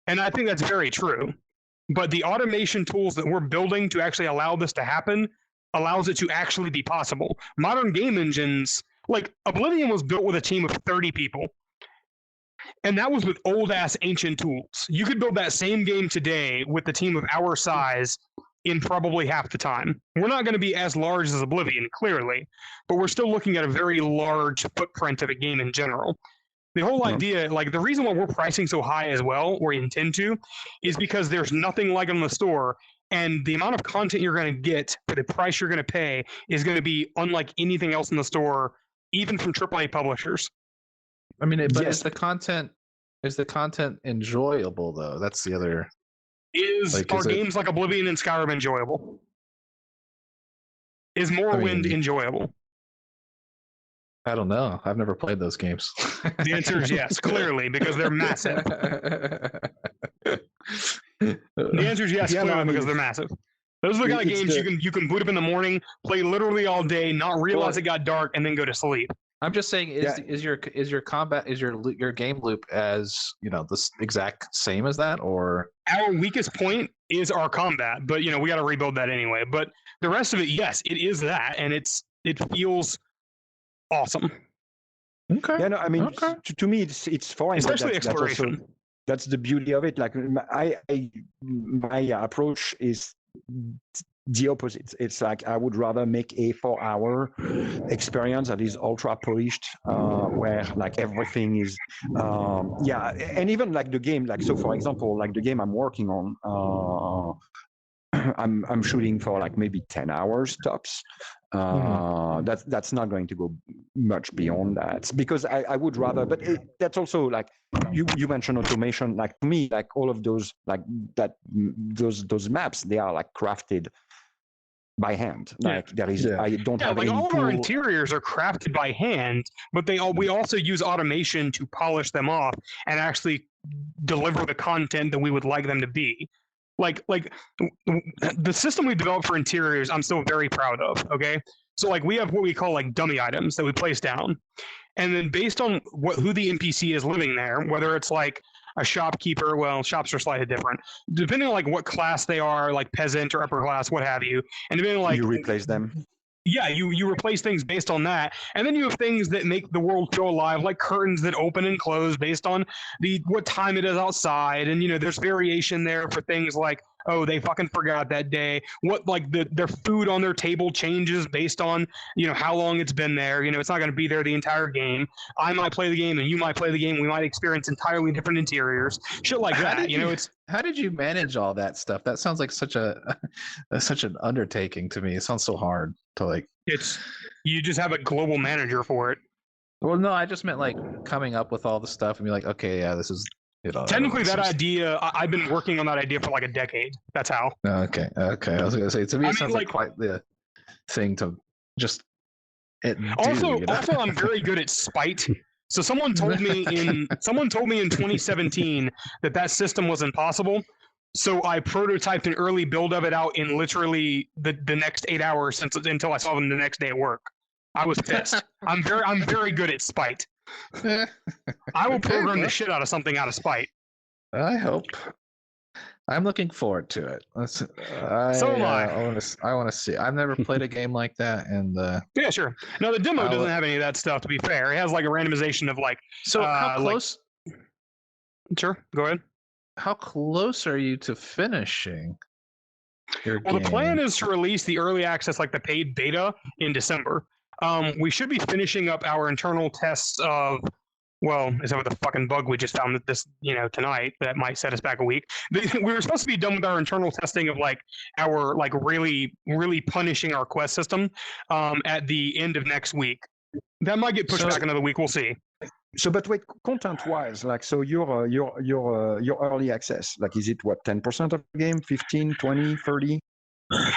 and I think that's very true. But the automation tools that we're building to actually allow this to happen allows it to actually be possible. Modern game engines, like Oblivion, was built with a team of 30 people. And that was with old-ass ancient tools. You could build that same game today with the team of our size in probably half the time. We're not going to be as large as Oblivion, clearly, but we're still looking at a very large footprint of a game in general. The whole idea, like the reason why we're pricing so high as well, or intend to, is because there's nothing like it in the store, and the amount of content you're going to get for the price you're going to pay is going to be unlike anything else in the store, even from AAA publishers. I mean, but is the content enjoyable though? That's the other. Are games like Oblivion and Skyrim enjoyable? Is Morrowind enjoyable? I don't know. I've never played those games. The answer is yes, clearly, because they're massive. The answer is yes, clearly, because they're massive. Those are the kind of games you can boot up in the morning, play literally all day, not realize it got dark, and then go to sleep. I'm just saying, is your game loop as the exact same as that, or our weakest point is our combat, but we got to rebuild that anyway. But the rest of it, yes, it is that, and it feels awesome. Okay. Yeah, no, I mean, to me, it's fine. Especially exploration. That's the beauty of it. Like my approach is the opposite. It's like I would rather make a 4-hour experience that is ultra polished, where like everything is, and even like the game. Like so, for example, like the game I'm working on. I'm shooting for like maybe 10 hours tops. That's not going to go much beyond that, because I would rather, but that's also like you mentioned automation. Like to me, like all of those, like that, those maps, they are like crafted by hand. Like there is, I don't have like any all of our tool. interiors are crafted by hand, but we also use automation to polish them off and actually deliver the content that we would like them to be. Like the system we developed for interiors, I'm still very proud of. Okay, so like we have what we call like dummy items that we place down, and then based on who the NPC is living there, whether it's like a shopkeeper, well, shops are slightly different, depending on like what class they are, like peasant or upper class, what have you, and depending on like you replace them. Yeah, you replace things based on that, and then you have things that make the world feel alive, like curtains that open and close based on what time it is outside, and there's variation there for things like, oh, they fucking forgot that day. What, like their food on their table changes based on how long it's been there. It's not going to be there the entire game. I might play the game and you might play the game. We might experience entirely different interiors, shit like that. How did you manage all that stuff? That sounds like such an undertaking to me. It sounds so hard to like. You just have a global manager for it. Well, no, I just meant like coming up with all the stuff and be like, okay, yeah, this is. Technically, that idea, I've been working on that idea for like a decade. That's how. Okay. I was going to say, to me, it sounds like quite the thing to just. Also, I'm very good at spite. So someone told me in 2017 that system was impossible. So I prototyped an early build of it out in literally the next 8 hours until I saw them the next day at work. I was pissed. I'm very good at spite. I will program the shit out of something out of spite. I hope. I'm looking forward to it. So am I. I want to see. I've never played a game like that, and yeah, sure. Now the demo doesn't have any of that stuff. To be fair, it has like a randomization of like. So how close? Sure, go ahead. How close are you to finishing your game? The plan is to release the early access, like the paid beta, in December. We should be finishing up our internal tests of, well, except for the fucking bug we just found tonight that might set us back a week. We were supposed to be done with our internal testing of like our like really, really punishing our quest system at the end of next week. That might get pushed back another week. We'll see. So, but wait, content-wise, like, so your early access, like, is it what, 10% of the game, 15, 20, 30?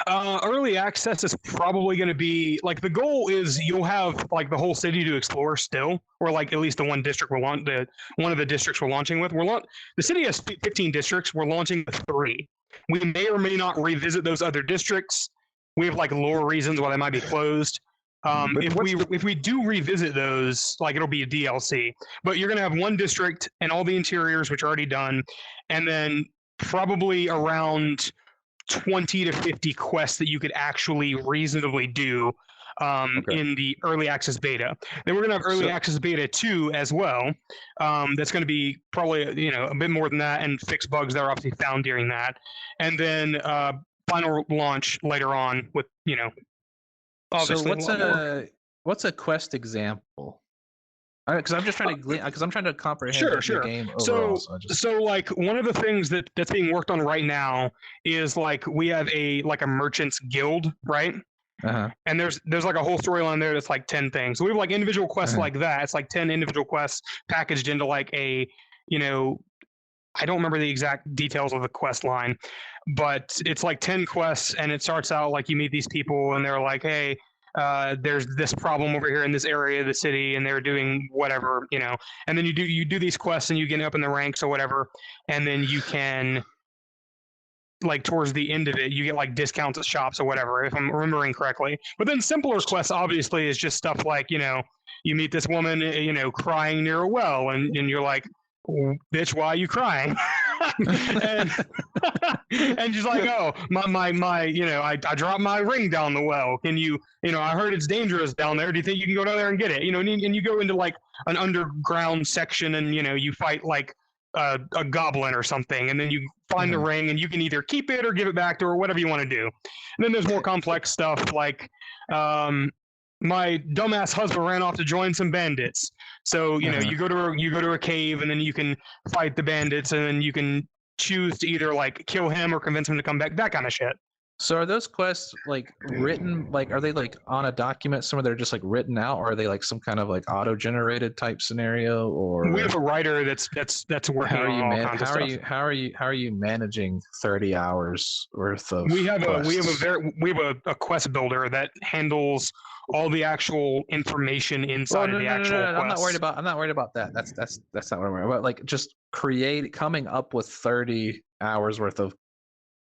Early access is probably going to be like, the goal is you'll have like the whole city to explore still, or like at least the one district one of the districts we're launching with. The city has 15 districts. We're launching with 3. We may or may not revisit those other districts. We have like lore reasons why they might be closed. If we do revisit those, like it'll be a DLC, but you're going to have one district and all the interiors, which are already done, and then probably around 20 to 50 quests that you could actually reasonably do in the early access beta. Then we're going to have early access beta 2 as well. That's going to be probably a bit more than that, and fix bugs that are obviously found during that, and then final launch later on with obviously. So what's a quest example? Because I'm just trying to comprehend the game overall. So like one of the things that's being worked on right now is like we have a merchants guild, right? Uh-huh. And there's like a whole storyline there that's like 10 things. So we have like individual quests like that. It's like 10 individual quests packaged into like a, I don't remember the exact details of the quest line, but it's like 10 quests, and it starts out like you meet these people and they're like, hey, there's this problem over here in this area of the city, and they're doing whatever, and then you do these quests and you get up in the ranks or whatever, and then you can, like towards the end of it, you get like discounts at shops or whatever, if I'm remembering correctly. But then simpler quests obviously is just stuff like, you meet this woman, crying near a well, and you're like, bitch, why are you crying? and she's like, oh, my I dropped my ring down the well. Can you, I heard it's dangerous down there. Do you think you can go down there and get it? And you go into like an underground section, and you fight like a goblin or something, and then you find the ring, and you can either keep it or give it back to her, or whatever you want to do. And then there's more complex stuff like my dumbass husband ran off to join some bandits. So you go to a cave, and then you can fight the bandits, and then you can choose to either like kill him or convince him to come back, that kind of shit. So are those quests like written, like are they like on a document somewhere they're just like written out, or are they like some kind of like auto-generated type scenario? Or We have a writer that's working how are on you all kinds of stuff. how are you managing 30 hours worth of We have quests? a quest builder that handles all the actual information inside of the actual quest. I'm not worried about that. That's not what I'm worried about. Like just coming up with 30 hours worth of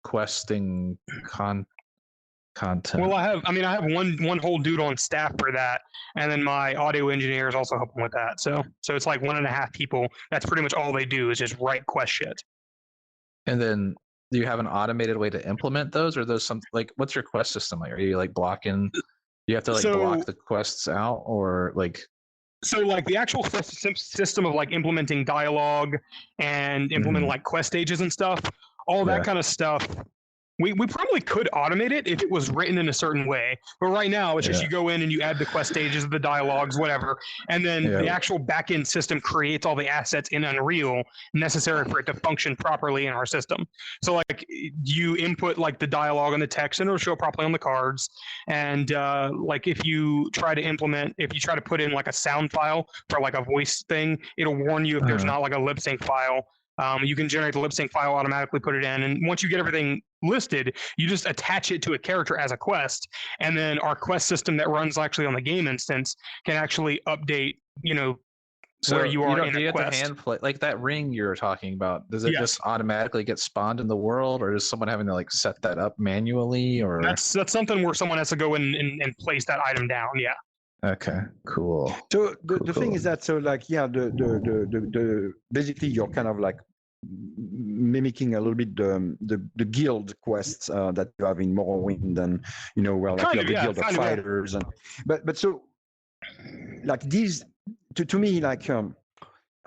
questing content. Well, I have one whole dude on staff for that, and then my audio engineer is also helping with that. So it's like 1.5 people. That's pretty much all they do is just write quest shit. And then do you have an automated way to implement those, or those something like what's your quest system like? Are you like blocking? Do you have to like block the quests out, or like? So like the actual system of like implementing dialogue and implementing like quest stages and stuff, all that kind of stuff. We probably could automate it if it was written in a certain way. But right now, it's just you go in and you add the quest stages, the dialogues, whatever. And then the actual backend system creates all the assets in Unreal necessary for it to function properly in our system. So like you input like the dialogue and the text and it'll show properly on the cards. And like if you try to put in like a sound file for like a voice thing, it'll warn you if there's not like a lip sync file. You can generate the lip sync file, automatically put it in, and once you get everything listed, you just attach it to a character as a quest, and then our quest system that runs actually on the game instance can actually update, where you are in a quest. To hand play like that ring you're talking about? Does it just automatically get spawned in the world, or is someone having to like set that up manually? Or that's something where someone has to go in and place that item down. Yeah. Okay, cool. So the thing is that the basically you're kind of like mimicking a little bit the guild quests that you have in Morrowind, and where like you have the guild of fighters, and but so like these to me like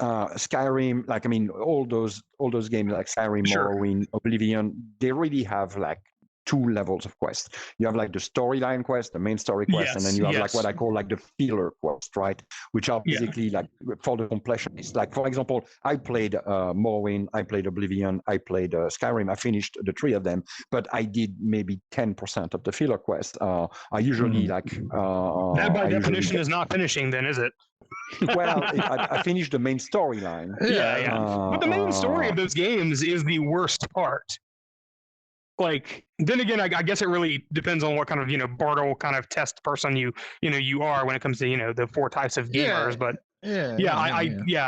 Skyrim, like I mean all those games like Skyrim, Morrowind, Oblivion, they really have like 2 levels of quests. You have like the storyline quest, the main story quest, and then you have like what I call like the filler quest, right? Which are basically like for the completionists. Like for example, I played Morrowind, I played Oblivion, I played Skyrim. I finished the 3 of them, but I did maybe 10% of the filler quest. I usually like that by definition is not finishing, then, is it? Well, I finished the main storyline. But the main story of those games is the worst part. Like, then again, I guess it really depends on what kind of Bartle kind of test person you are when it comes to the 4 types of gamers. But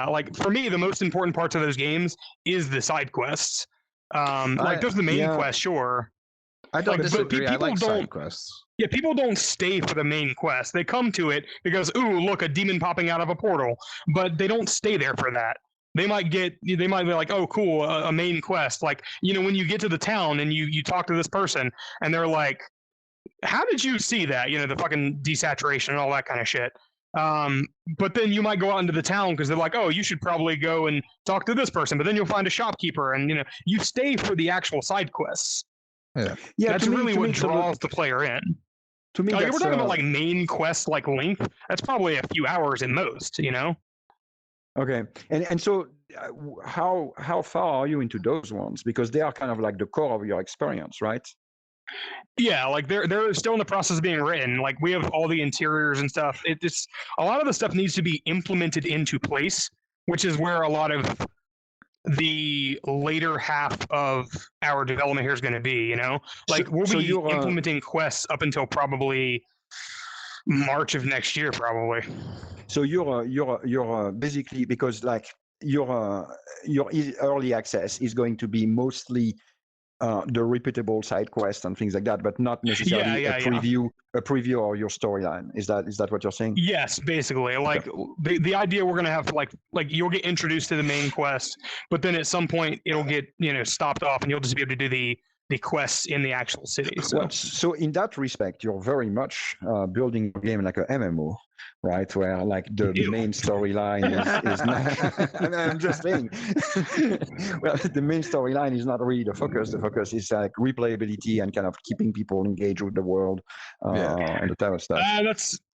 like for me, the most important parts of those games is the side quests. Like there's the main quest, sure. I don't disagree. I like side quests. Yeah, people don't stay for the main quest. They come to it because, ooh, look, a demon popping out of a portal, but they don't stay there for that. They might be like, oh, cool, a main quest. Like, when you get to the town and you talk to this person and they're like, how did you see that? The fucking desaturation and all that kind of shit. But then you might go out into the town because they're like, oh, you should probably go and talk to this person. But then you'll find a shopkeeper and, you stay for the actual side quests. Yeah, that's really what draws the player in. To me, we're talking about like main quest like length. That's probably a few hours at most, Okay, and so how far are you into those ones? Because they are kind of like the core of your experience, right? Yeah, like they're still in the process of being written. Like we have all the interiors and stuff. It's a lot of the stuff needs to be implemented into place, which is where a lot of the later half of our development here is going to be. Like we'll be implementing quests up until probably March of next year, probably. So you're basically, because like your early access is going to be mostly the repeatable side quests and things like that, but not necessarily a preview of your storyline. Is that what you're saying? Yes, basically. Like the idea we're gonna have like you'll get introduced to the main quest, but then at some point it'll get stopped off, and you'll just be able to do the quests in the actual city. So in that respect, you're very much building a game like a MMO, right? Where like the main storyline is not. I'm just saying. Well, the main storyline is not really the focus. The focus is like replayability and kind of keeping people engaged with the world and the type of stuff.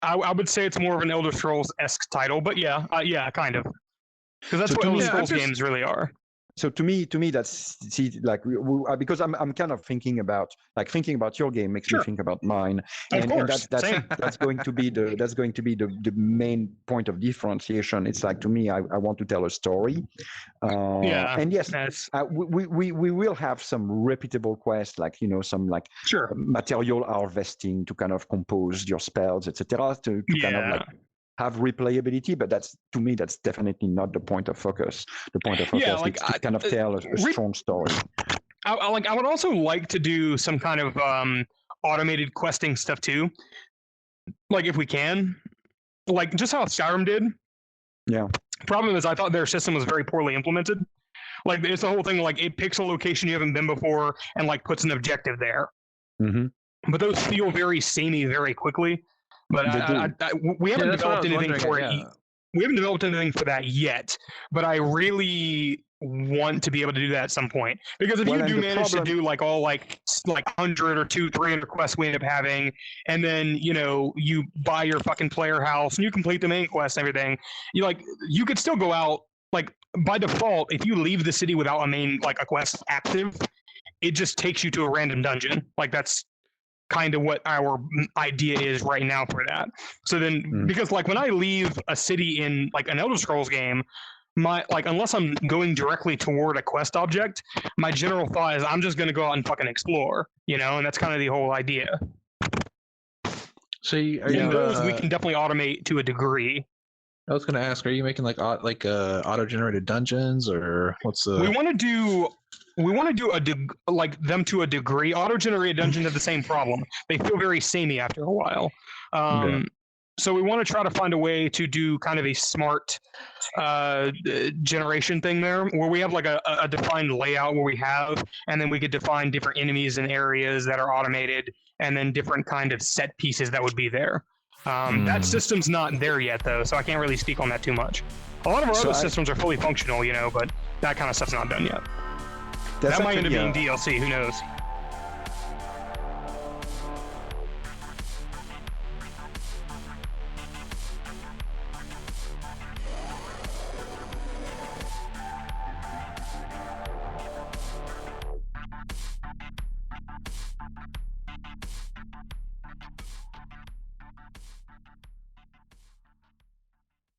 I would say it's more of an Elder Scrolls-esque title, but yeah, kind of, because that's what Elder Scrolls games really are. So to me, that's like because I'm kind of thinking about your game makes me think about mine, and that's going to be the main point of differentiation. It's like, to me, I want to tell a story, and yes, we will have some repeatable quests, like some like material harvesting to kind of compose your spells, etc. To kind of like have replayability, but to me that's definitely not the point of focus. The point of focus is to kind of tell a strong story. I would also like to do some kind of automated questing stuff too, like if we can, like just how Skyrim did. Yeah. Problem is, I thought their system was very poorly implemented. Like it's the whole thing, like it picks a location you haven't been before and like puts an objective there. But those feel very samey very quickly. But we haven't developed anything for it. We haven't developed anything for that yet. But I really want to be able to do that at some point, because if you do manage to do like 100 or 300 quests we end up having, and then you buy your fucking player house and you complete the main quest and everything, you could still go out, like by default. If you leave the city without a quest active, it just takes you to a random dungeon. Like that's kind of what our idea is right now for that. So then, because like when I leave a city in like an Elder Scrolls game, unless I'm going directly toward a quest object, my general thought is I'm just going to go out and fucking explore, and that's kind of the whole idea. So we can definitely automate to a degree. I was going to ask, are you making like auto-generated dungeons, or what's the? We want to do them to a degree. Auto-generated dungeons have the same problem. They feel very samey after a while. So we want to try to find a way to do kind of a smart generation thing there, where we have like a defined layout where we have, and then we could define different enemies and areas that are automated, and then different kind of set pieces that would be there. That system's not there yet, though, so I can't really speak on that too much. A lot of our other systems are fully functional, but that kind of stuff's not done yet. That might end up being DLC. Who knows?